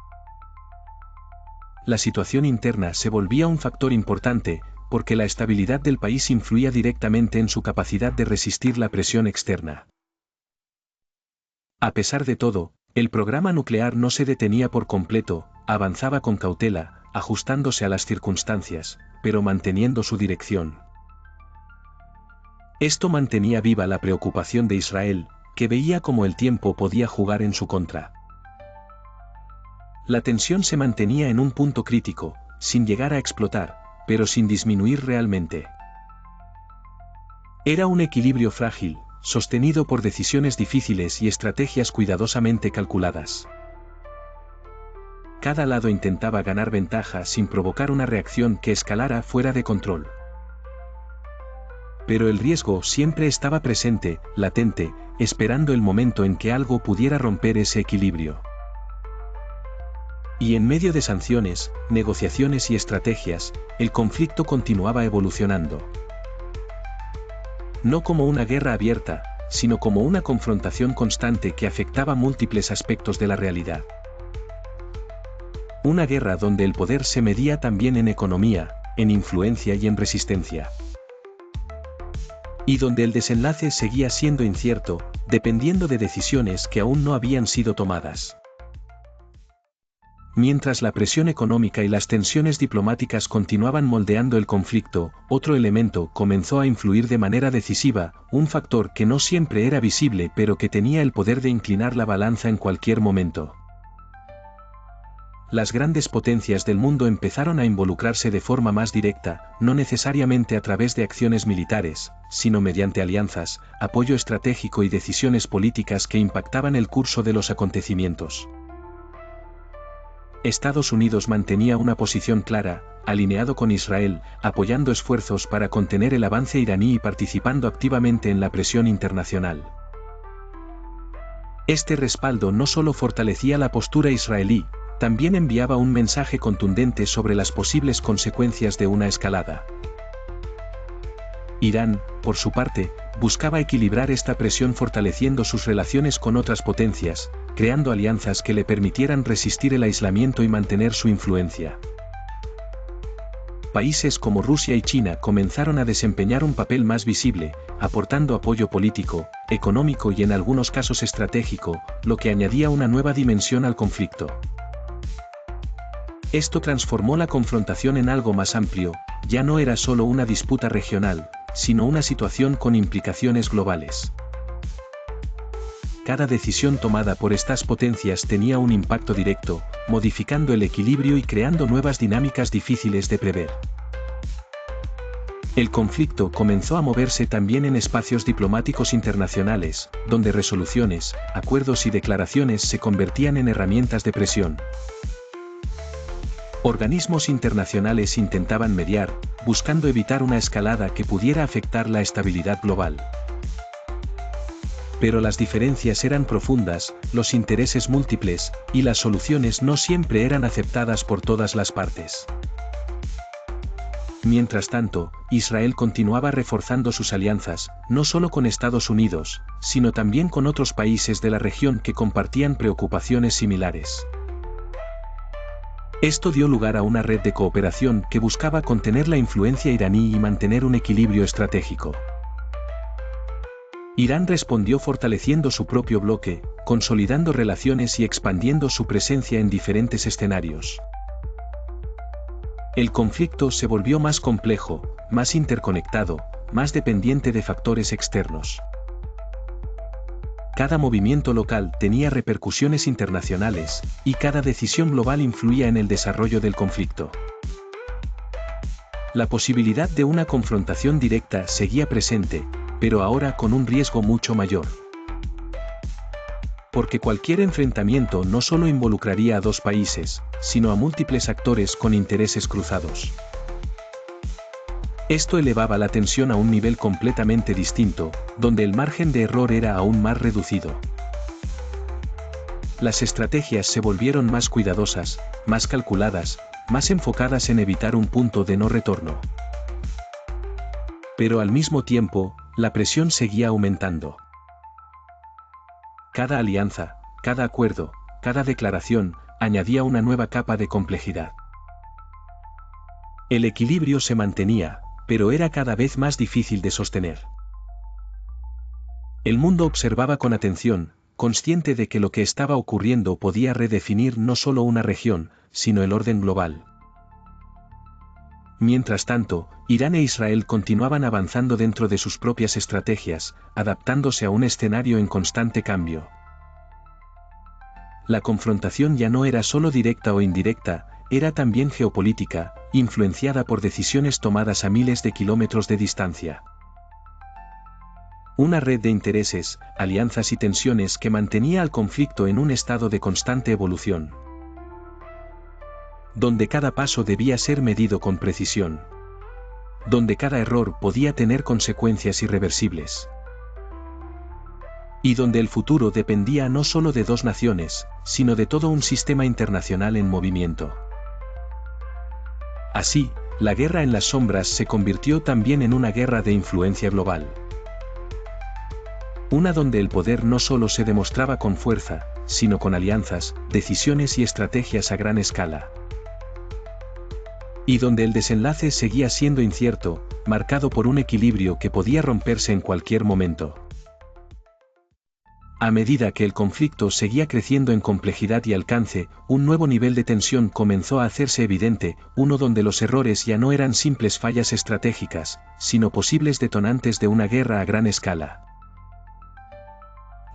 La situación interna se volvía un factor importante, porque la estabilidad del país influía directamente en su capacidad de resistir la presión externa. A pesar de todo, el programa nuclear no se detenía por completo, avanzaba con cautela, ajustándose a las circunstancias, pero manteniendo su dirección. Esto mantenía viva la preocupación de Israel, que veía cómo el tiempo podía jugar en su contra. La tensión se mantenía en un punto crítico, sin llegar a explotar, pero sin disminuir realmente. Era un equilibrio frágil, sostenido por decisiones difíciles y estrategias cuidadosamente calculadas. Cada lado intentaba ganar ventaja sin provocar una reacción que escalara fuera de control. Pero el riesgo siempre estaba presente, latente, esperando el momento en que algo pudiera romper ese equilibrio. Y en medio de sanciones, negociaciones y estrategias, el conflicto continuaba evolucionando. No como una guerra abierta, sino como una confrontación constante que afectaba múltiples aspectos de la realidad. Una guerra donde el poder se medía también en economía, en influencia y en resistencia. Y donde el desenlace seguía siendo incierto, dependiendo de decisiones que aún no habían sido tomadas. Mientras la presión económica y las tensiones diplomáticas continuaban moldeando el conflicto, otro elemento comenzó a influir de manera decisiva, un factor que no siempre era visible pero que tenía el poder de inclinar la balanza en cualquier momento. Las grandes potencias del mundo empezaron a involucrarse de forma más directa, no necesariamente a través de acciones militares, sino mediante alianzas, apoyo estratégico y decisiones políticas que impactaban el curso de los acontecimientos. Estados Unidos mantenía una posición clara, alineado con Israel, apoyando esfuerzos para contener el avance iraní y participando activamente en la presión internacional. Este respaldo no solo fortalecía la postura israelí, también enviaba un mensaje contundente sobre las posibles consecuencias de una escalada. Irán, por su parte, buscaba equilibrar esta presión fortaleciendo sus relaciones con otras potencias, creando alianzas que le permitieran resistir el aislamiento y mantener su influencia. Países como Rusia y China comenzaron a desempeñar un papel más visible, aportando apoyo político, económico y en algunos casos estratégico, lo que añadía una nueva dimensión al conflicto. Esto transformó la confrontación en algo más amplio, ya no era solo una disputa regional, sino una situación con implicaciones globales. Cada decisión tomada por estas potencias tenía un impacto directo, modificando el equilibrio y creando nuevas dinámicas difíciles de prever. El conflicto comenzó a moverse también en espacios diplomáticos internacionales, donde resoluciones, acuerdos y declaraciones se convertían en herramientas de presión. Organismos internacionales intentaban mediar, buscando evitar una escalada que pudiera afectar la estabilidad global. Pero las diferencias eran profundas, los intereses múltiples, y las soluciones no siempre eran aceptadas por todas las partes. Mientras tanto, Israel continuaba reforzando sus alianzas, no solo con Estados Unidos, sino también con otros países de la región que compartían preocupaciones similares. Esto dio lugar a una red de cooperación que buscaba contener la influencia iraní y mantener un equilibrio estratégico. Irán respondió fortaleciendo su propio bloque, consolidando relaciones y expandiendo su presencia en diferentes escenarios. El conflicto se volvió más complejo, más interconectado, más dependiente de factores externos. Cada movimiento local tenía repercusiones internacionales, y cada decisión global influía en el desarrollo del conflicto. La posibilidad de una confrontación directa seguía presente, pero ahora con un riesgo mucho mayor. Porque cualquier enfrentamiento no solo involucraría a dos países, sino a múltiples actores con intereses cruzados. Esto elevaba la tensión a un nivel completamente distinto, donde el margen de error era aún más reducido. Las estrategias se volvieron más cuidadosas, más calculadas, más enfocadas en evitar un punto de no retorno. Pero al mismo tiempo, la presión seguía aumentando. Cada alianza, cada acuerdo, cada declaración, añadía una nueva capa de complejidad. El equilibrio se mantenía, pero era cada vez más difícil de sostener. El mundo observaba con atención, consciente de que lo que estaba ocurriendo podía redefinir no solo una región, sino el orden global. Mientras tanto, Irán e Israel continuaban avanzando dentro de sus propias estrategias, adaptándose a un escenario en constante cambio. La confrontación ya no era solo directa o indirecta, era también geopolítica, influenciada por decisiones tomadas a miles de kilómetros de distancia. Una red de intereses, alianzas y tensiones que mantenía al conflicto en un estado de constante evolución, donde cada paso debía ser medido con precisión, donde cada error podía tener consecuencias irreversibles, y donde el futuro dependía no solo de dos naciones, sino de todo un sistema internacional en movimiento. Así, la guerra en las sombras se convirtió también en una guerra de influencia global. Una donde el poder no solo se demostraba con fuerza, sino con alianzas, decisiones y estrategias a gran escala. Y donde el desenlace seguía siendo incierto, marcado por un equilibrio que podía romperse en cualquier momento. A medida que el conflicto seguía creciendo en complejidad y alcance, un nuevo nivel de tensión comenzó a hacerse evidente, uno donde los errores ya no eran simples fallas estratégicas, sino posibles detonantes de una guerra a gran escala.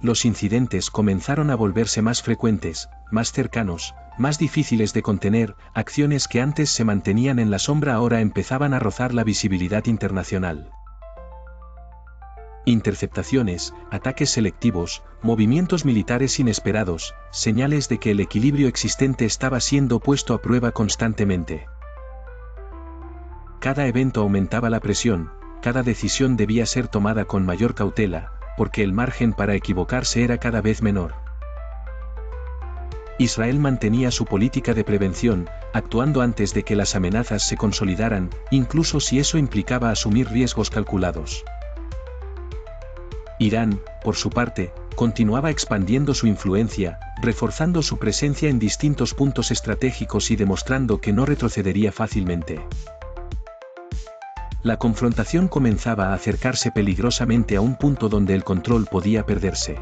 Los incidentes comenzaron a volverse más frecuentes, más cercanos, más difíciles de contener, acciones que antes se mantenían en la sombra ahora empezaban a rozar la visibilidad internacional. Interceptaciones, ataques selectivos, movimientos militares inesperados, señales de que el equilibrio existente estaba siendo puesto a prueba constantemente. Cada evento aumentaba la presión, cada decisión debía ser tomada con mayor cautela, porque el margen para equivocarse era cada vez menor. Israel mantenía su política de prevención, actuando antes de que las amenazas se consolidaran, incluso si eso implicaba asumir riesgos calculados. Irán, por su parte, continuaba expandiendo su influencia, reforzando su presencia en distintos puntos estratégicos y demostrando que no retrocedería fácilmente. La confrontación comenzaba a acercarse peligrosamente a un punto donde el control podía perderse.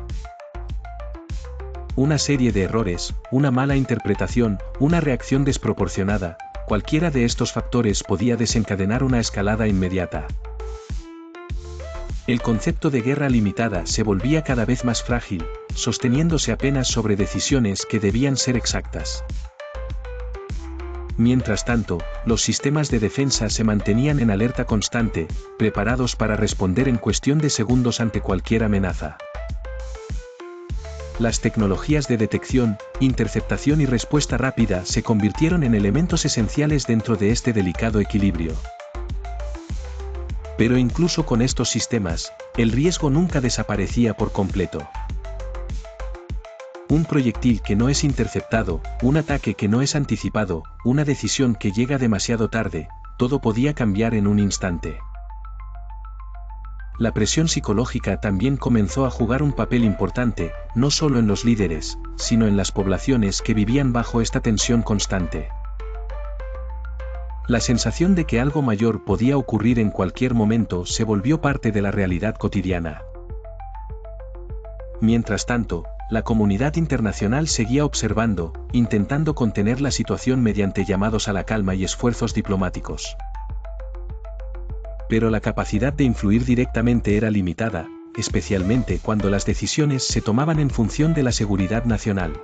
Una serie de errores, una mala interpretación, una reacción desproporcionada, cualquiera de estos factores podía desencadenar una escalada inmediata. El concepto de guerra limitada se volvía cada vez más frágil, sosteniéndose apenas sobre decisiones que debían ser exactas. Mientras tanto, los sistemas de defensa se mantenían en alerta constante, preparados para responder en cuestión de segundos ante cualquier amenaza. Las tecnologías de detección, interceptación y respuesta rápida se convirtieron en elementos esenciales dentro de este delicado equilibrio. Pero incluso con estos sistemas, el riesgo nunca desaparecía por completo. Un proyectil que no es interceptado, un ataque que no es anticipado, una decisión que llega demasiado tarde, todo podía cambiar en un instante. La presión psicológica también comenzó a jugar un papel importante, no solo en los líderes, sino en las poblaciones que vivían bajo esta tensión constante. La sensación de que algo mayor podía ocurrir en cualquier momento se volvió parte de la realidad cotidiana. Mientras tanto, la comunidad internacional seguía observando, intentando contener la situación mediante llamados a la calma y esfuerzos diplomáticos. Pero la capacidad de influir directamente era limitada, especialmente cuando las decisiones se tomaban en función de la seguridad nacional.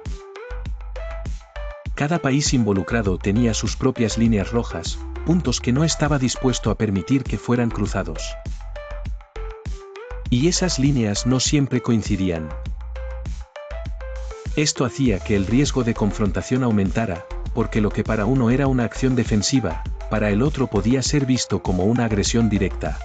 Cada país involucrado tenía sus propias líneas rojas, puntos que no estaba dispuesto a permitir que fueran cruzados. Y esas líneas no siempre coincidían. Esto hacía que el riesgo de confrontación aumentara, porque lo que para uno era una acción defensiva, para el otro podía ser visto como una agresión directa.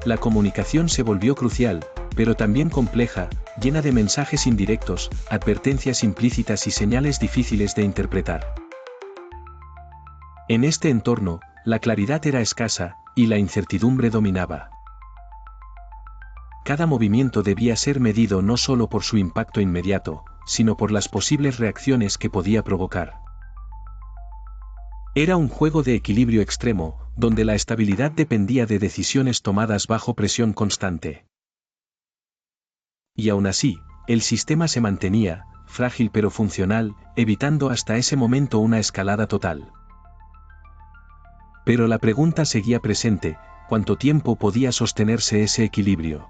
La comunicación se volvió crucial, pero también compleja, llena de mensajes indirectos, advertencias implícitas y señales difíciles de interpretar. En este entorno, la claridad era escasa, y la incertidumbre dominaba. Cada movimiento debía ser medido no solo por su impacto inmediato, sino por las posibles reacciones que podía provocar. Era un juego de equilibrio extremo, donde la estabilidad dependía de decisiones tomadas bajo presión constante. Y aún así, el sistema se mantenía, frágil pero funcional, evitando hasta ese momento una escalada total. Pero la pregunta seguía presente: ¿cuánto tiempo podía sostenerse ese equilibrio?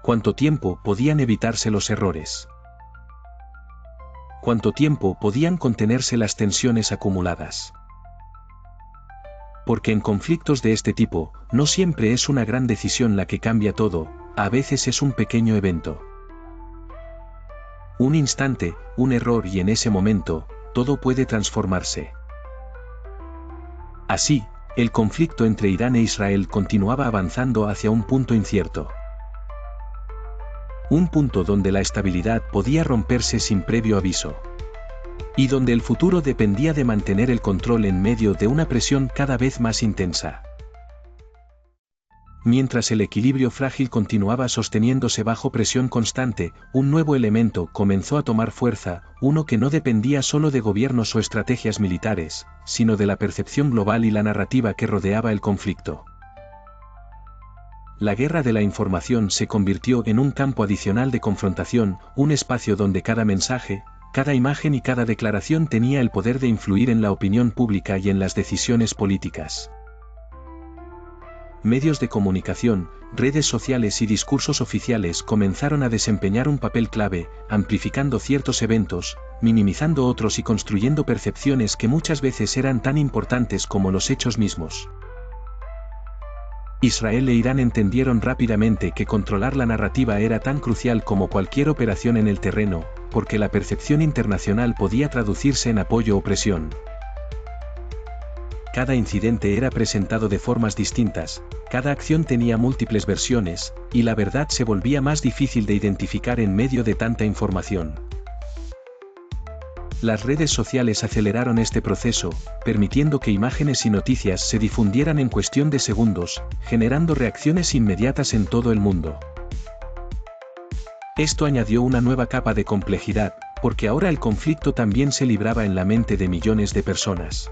¿Cuánto tiempo podían evitarse los errores? ¿Cuánto tiempo podían contenerse las tensiones acumuladas? Porque en conflictos de este tipo, no siempre es una gran decisión la que cambia todo, a veces es un pequeño evento. Un instante, un error y en ese momento, todo puede transformarse. Así, el conflicto entre Irán e Israel continuaba avanzando hacia un punto incierto. Un punto donde la estabilidad podía romperse sin previo aviso. Y donde el futuro dependía de mantener el control en medio de una presión cada vez más intensa. Mientras el equilibrio frágil continuaba sosteniéndose bajo presión constante, un nuevo elemento comenzó a tomar fuerza, uno que no dependía solo de gobiernos o estrategias militares, sino de la percepción global y la narrativa que rodeaba el conflicto. La guerra de la información se convirtió en un campo adicional de confrontación, un espacio donde cada mensaje, cada imagen y cada declaración tenía el poder de influir en la opinión pública y en las decisiones políticas. Medios de comunicación, redes sociales y discursos oficiales comenzaron a desempeñar un papel clave, amplificando ciertos eventos, minimizando otros y construyendo percepciones que muchas veces eran tan importantes como los hechos mismos. Israel e Irán entendieron rápidamente que controlar la narrativa era tan crucial como cualquier operación en el terreno, porque la percepción internacional podía traducirse en apoyo o presión. Cada incidente era presentado de formas distintas, cada acción tenía múltiples versiones, y la verdad se volvía más difícil de identificar en medio de tanta información. Las redes sociales aceleraron este proceso, permitiendo que imágenes y noticias se difundieran en cuestión de segundos, generando reacciones inmediatas en todo el mundo. Esto añadió una nueva capa de complejidad, porque ahora el conflicto también se libraba en la mente de millones de personas.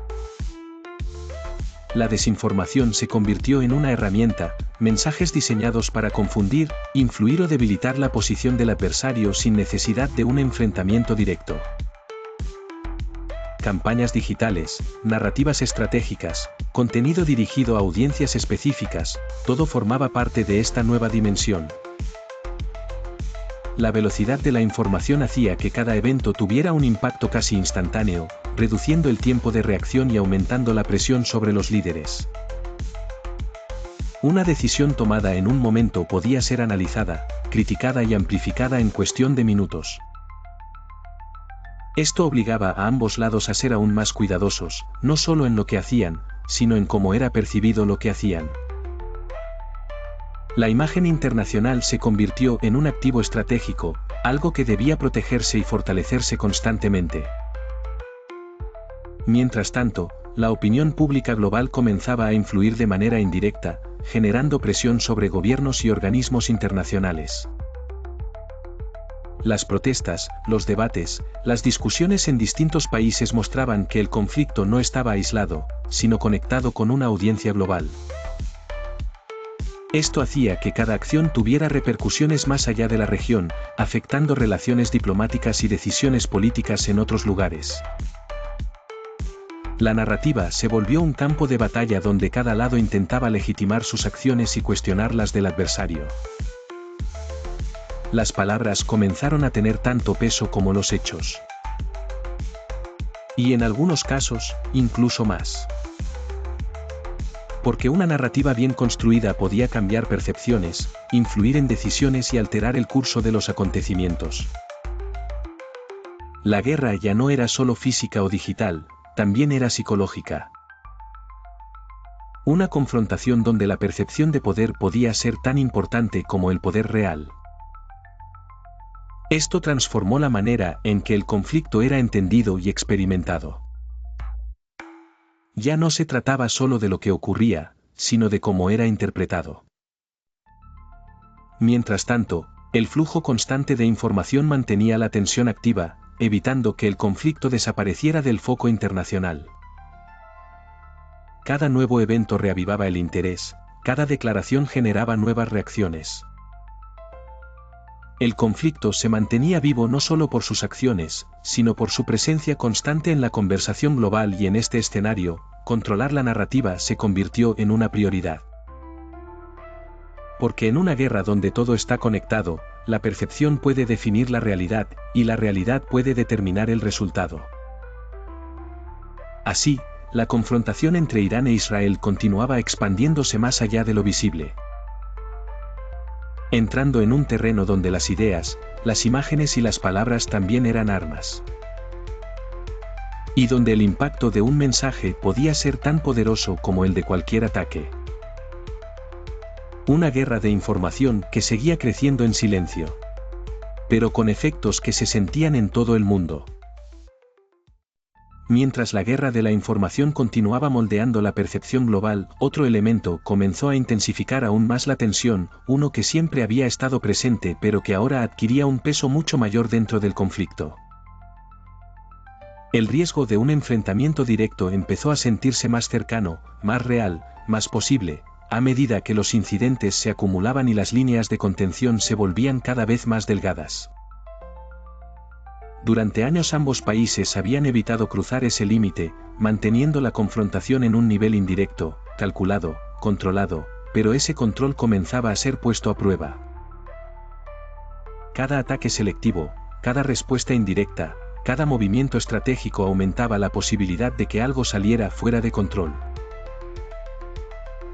La desinformación se convirtió en una herramienta, mensajes diseñados para confundir, influir o debilitar la posición del adversario sin necesidad de un enfrentamiento directo. Campañas digitales, narrativas estratégicas, contenido dirigido a audiencias específicas, todo formaba parte de esta nueva dimensión. La velocidad de la información hacía que cada evento tuviera un impacto casi instantáneo, reduciendo el tiempo de reacción y aumentando la presión sobre los líderes. Una decisión tomada en un momento podía ser analizada, criticada y amplificada en cuestión de minutos. Esto obligaba a ambos lados a ser aún más cuidadosos, no solo en lo que hacían, sino en cómo era percibido lo que hacían. La imagen internacional se convirtió en un activo estratégico, algo que debía protegerse y fortalecerse constantemente. Mientras tanto, la opinión pública global comenzaba a influir de manera indirecta, generando presión sobre gobiernos y organismos internacionales. Las protestas, los debates, las discusiones en distintos países mostraban que el conflicto no estaba aislado, sino conectado con una audiencia global. Esto hacía que cada acción tuviera repercusiones más allá de la región, afectando relaciones diplomáticas y decisiones políticas en otros lugares. La narrativa se volvió un campo de batalla donde cada lado intentaba legitimar sus acciones y cuestionar las del adversario. Las palabras comenzaron a tener tanto peso como los hechos. Y en algunos casos, incluso más. Porque una narrativa bien construida podía cambiar percepciones, influir en decisiones y alterar el curso de los acontecimientos. La guerra ya no era solo física o digital, también era psicológica. Una confrontación donde la percepción de poder podía ser tan importante como el poder real. Esto transformó la manera en que el conflicto era entendido y experimentado. Ya no se trataba solo de lo que ocurría, sino de cómo era interpretado. Mientras tanto, el flujo constante de información mantenía la tensión activa, evitando que el conflicto desapareciera del foco internacional. Cada nuevo evento reavivaba el interés, cada declaración generaba nuevas reacciones. El conflicto se mantenía vivo no solo por sus acciones, sino por su presencia constante en la conversación global y en este escenario, controlar la narrativa se convirtió en una prioridad. Porque en una guerra donde todo está conectado, la percepción puede definir la realidad, y la realidad puede determinar el resultado. Así, la confrontación entre Irán e Israel continuaba expandiéndose más allá de lo visible. Entrando en un terreno donde las ideas, las imágenes y las palabras también eran armas. Y donde el impacto de un mensaje podía ser tan poderoso como el de cualquier ataque. Una guerra de información que seguía creciendo en silencio. Pero con efectos que se sentían en todo el mundo. Mientras la guerra de la información continuaba moldeando la percepción global, otro elemento comenzó a intensificar aún más la tensión, uno que siempre había estado presente pero que ahora adquiría un peso mucho mayor dentro del conflicto. El riesgo de un enfrentamiento directo empezó a sentirse más cercano, más real, más posible, a medida que los incidentes se acumulaban y las líneas de contención se volvían cada vez más delgadas. Durante años ambos países habían evitado cruzar ese límite, manteniendo la confrontación en un nivel indirecto, calculado, controlado, pero ese control comenzaba a ser puesto a prueba. Cada ataque selectivo, cada respuesta indirecta, cada movimiento estratégico aumentaba la posibilidad de que algo saliera fuera de control.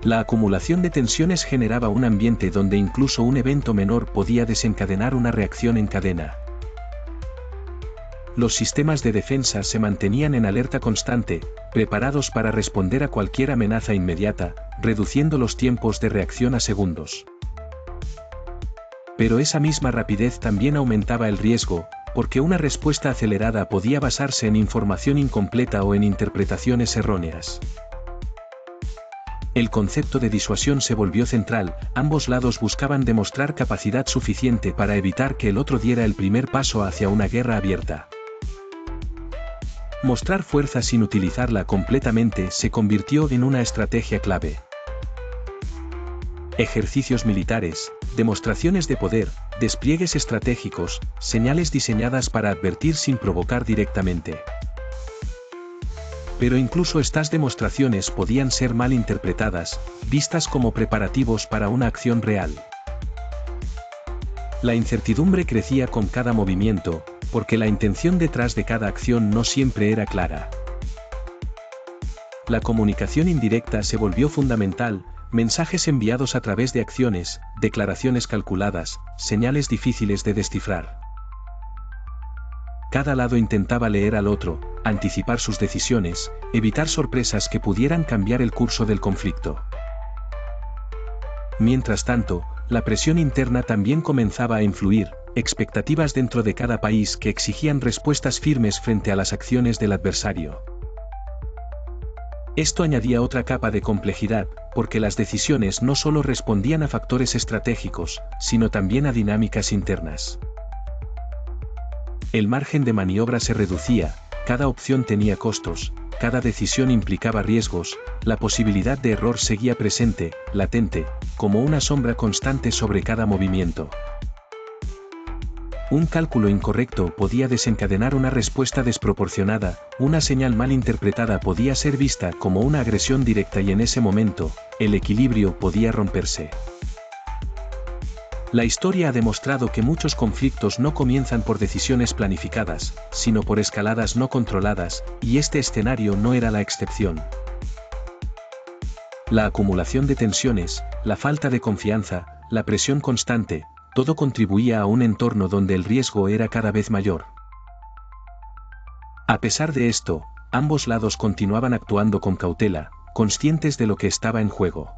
La acumulación de tensiones generaba un ambiente donde incluso un evento menor podía desencadenar una reacción en cadena. Los sistemas de defensa se mantenían en alerta constante, preparados para responder a cualquier amenaza inmediata, reduciendo los tiempos de reacción a segundos. Pero esa misma rapidez también aumentaba el riesgo, porque una respuesta acelerada podía basarse en información incompleta o en interpretaciones erróneas. El concepto de disuasión se volvió central, ambos lados buscaban demostrar capacidad suficiente para evitar que el otro diera el primer paso hacia una guerra abierta. Mostrar fuerza sin utilizarla completamente se convirtió en una estrategia clave. Ejercicios militares, demostraciones de poder, despliegues estratégicos, señales diseñadas para advertir sin provocar directamente. Pero incluso estas demostraciones podían ser mal interpretadas, vistas como preparativos para una acción real. La incertidumbre crecía con cada movimiento, porque la intención detrás de cada acción no siempre era clara. La comunicación indirecta se volvió fundamental, mensajes enviados a través de acciones, declaraciones calculadas, señales difíciles de descifrar. Cada lado intentaba leer al otro, anticipar sus decisiones, evitar sorpresas que pudieran cambiar el curso del conflicto. Mientras tanto, la presión interna también comenzaba a influir, expectativas dentro de cada país que exigían respuestas firmes frente a las acciones del adversario. Esto añadía otra capa de complejidad, porque las decisiones no solo respondían a factores estratégicos, sino también a dinámicas internas. El margen de maniobra se reducía, cada opción tenía costos, cada decisión implicaba riesgos, la posibilidad de error seguía presente, latente, como una sombra constante sobre cada movimiento. Un cálculo incorrecto podía desencadenar una respuesta desproporcionada, una señal mal interpretada podía ser vista como una agresión directa y en ese momento, el equilibrio podía romperse. La historia ha demostrado que muchos conflictos no comienzan por decisiones planificadas, sino por escaladas no controladas, y este escenario no era la excepción. La acumulación de tensiones, la falta de confianza, la presión constante, todo contribuía a un entorno donde el riesgo era cada vez mayor. A pesar de esto, ambos lados continuaban actuando con cautela, conscientes de lo que estaba en juego.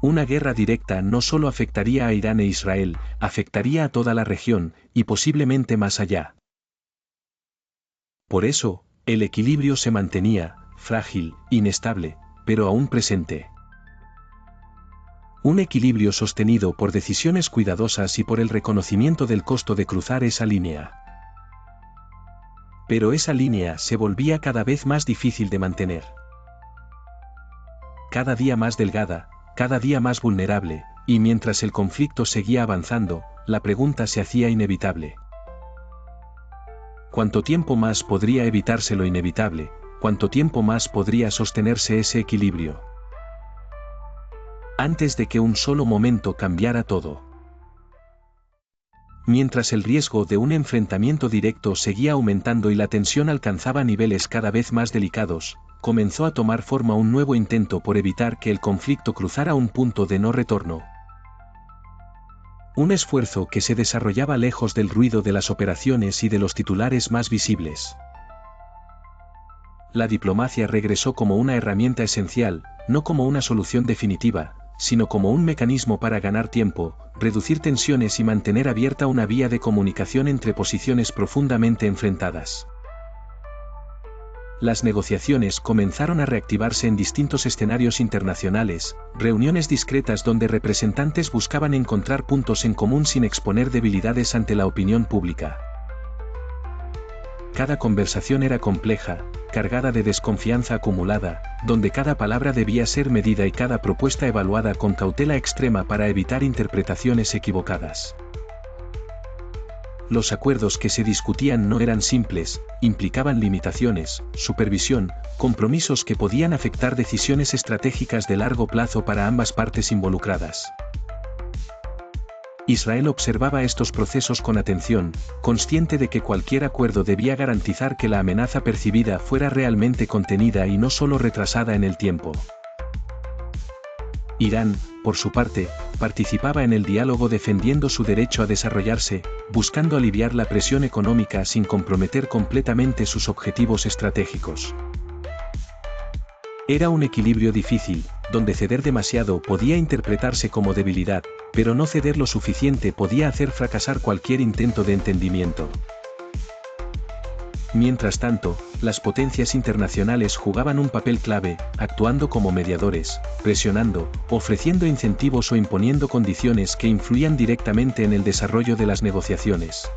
Una guerra directa no solo afectaría a Irán e Israel, afectaría a toda la región, y posiblemente más allá. Por eso, el equilibrio se mantenía, frágil, inestable, pero aún presente. Un equilibrio sostenido por decisiones cuidadosas y por el reconocimiento del costo de cruzar esa línea. Pero esa línea se volvía cada vez más difícil de mantener. Cada día más delgada, cada día más vulnerable, y mientras el conflicto seguía avanzando, la pregunta se hacía inevitable. ¿Cuánto tiempo más podría evitarse lo inevitable? ¿Cuánto tiempo más podría sostenerse ese equilibrio? Antes de que un solo momento cambiara todo. Mientras el riesgo de un enfrentamiento directo seguía aumentando y la tensión alcanzaba niveles cada vez más delicados, comenzó a tomar forma un nuevo intento por evitar que el conflicto cruzara un punto de no retorno. Un esfuerzo que se desarrollaba lejos del ruido de las operaciones y de los titulares más visibles. La diplomacia regresó como una herramienta esencial, no como una solución definitiva, sino como un mecanismo para ganar tiempo, reducir tensiones y mantener abierta una vía de comunicación entre posiciones profundamente enfrentadas. Las negociaciones comenzaron a reactivarse en distintos escenarios internacionales, reuniones discretas donde representantes buscaban encontrar puntos en común sin exponer debilidades ante la opinión pública. Cada conversación era compleja, cargada de desconfianza acumulada, donde cada palabra debía ser medida y cada propuesta evaluada con cautela extrema para evitar interpretaciones equivocadas. Los acuerdos que se discutían no eran simples, implicaban limitaciones, supervisión, compromisos que podían afectar decisiones estratégicas de largo plazo para ambas partes involucradas. Israel observaba estos procesos con atención, consciente de que cualquier acuerdo debía garantizar que la amenaza percibida fuera realmente contenida y no solo retrasada en el tiempo. Irán, por su parte, participaba en el diálogo defendiendo su derecho a desarrollarse, buscando aliviar la presión económica sin comprometer completamente sus objetivos estratégicos. Era un equilibrio difícil, donde ceder demasiado podía interpretarse como debilidad, pero no ceder lo suficiente podía hacer fracasar cualquier intento de entendimiento. Mientras tanto, las potencias internacionales jugaban un papel clave, actuando como mediadores, presionando, ofreciendo incentivos o imponiendo condiciones que influían directamente en el desarrollo de las negociaciones.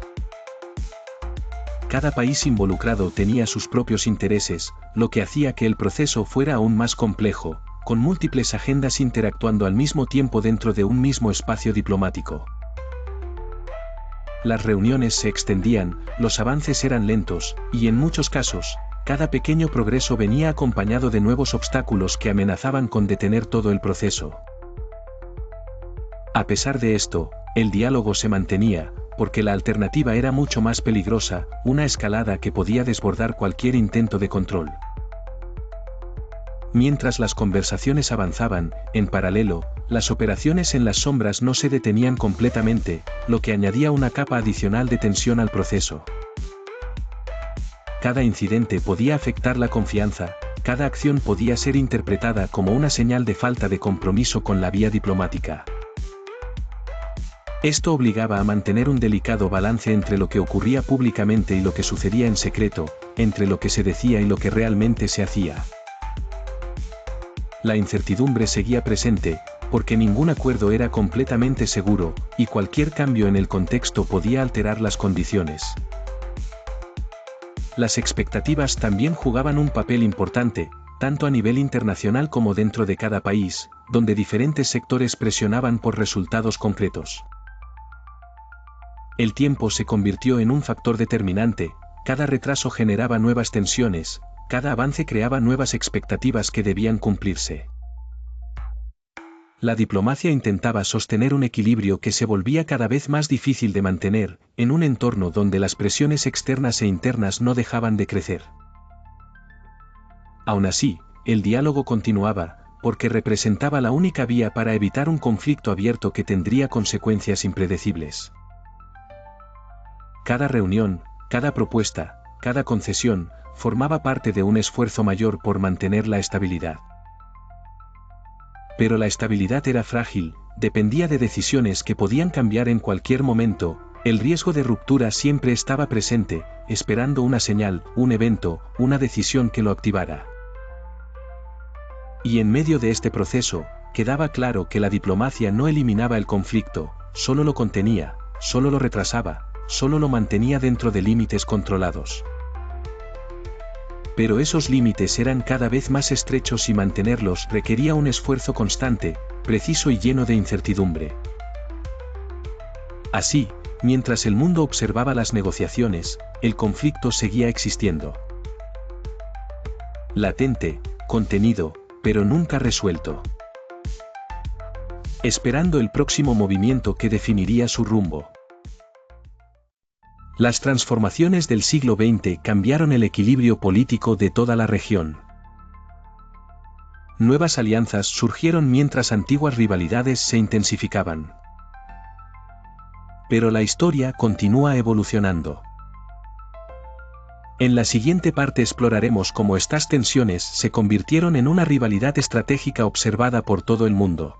Cada país involucrado tenía sus propios intereses, lo que hacía que el proceso fuera aún más complejo, con múltiples agendas interactuando al mismo tiempo dentro de un mismo espacio diplomático. Las reuniones se extendían, los avances eran lentos, y en muchos casos, cada pequeño progreso venía acompañado de nuevos obstáculos que amenazaban con detener todo el proceso. A pesar de esto, el diálogo se mantenía, porque la alternativa era mucho más peligrosa, una escalada que podía desbordar cualquier intento de control. Mientras las conversaciones avanzaban, en paralelo, las operaciones en las sombras no se detenían completamente, lo que añadía una capa adicional de tensión al proceso. Cada incidente podía afectar la confianza, cada acción podía ser interpretada como una señal de falta de compromiso con la vía diplomática. Esto obligaba a mantener un delicado balance entre lo que ocurría públicamente y lo que sucedía en secreto, entre lo que se decía y lo que realmente se hacía. La incertidumbre seguía presente, porque ningún acuerdo era completamente seguro, y cualquier cambio en el contexto podía alterar las condiciones. Las expectativas también jugaban un papel importante, tanto a nivel internacional como dentro de cada país, donde diferentes sectores presionaban por resultados concretos. El tiempo se convirtió en un factor determinante, cada retraso generaba nuevas tensiones, cada avance creaba nuevas expectativas que debían cumplirse. La diplomacia intentaba sostener un equilibrio que se volvía cada vez más difícil de mantener, en un entorno donde las presiones externas e internas no dejaban de crecer. Aún así, el diálogo continuaba, porque representaba la única vía para evitar un conflicto abierto que tendría consecuencias impredecibles. Cada reunión, cada propuesta, cada concesión, formaba parte de un esfuerzo mayor por mantener la estabilidad. Pero la estabilidad era frágil, dependía de decisiones que podían cambiar en cualquier momento, el riesgo de ruptura siempre estaba presente, esperando una señal, un evento, una decisión que lo activara. Y en medio de este proceso, quedaba claro que la diplomacia no eliminaba el conflicto, solo lo contenía, solo lo retrasaba, solo lo mantenía dentro de límites controlados. Pero esos límites eran cada vez más estrechos y mantenerlos requería un esfuerzo constante, preciso y lleno de incertidumbre. Así, mientras el mundo observaba las negociaciones, el conflicto seguía existiendo. Latente, contenido, pero nunca resuelto. Esperando el próximo movimiento que definiría su rumbo. Las transformaciones del siglo XX cambiaron el equilibrio político de toda la región. Nuevas alianzas surgieron mientras antiguas rivalidades se intensificaban. Pero la historia continúa evolucionando. En la siguiente parte exploraremos cómo estas tensiones se convirtieron en una rivalidad estratégica observada por todo el mundo.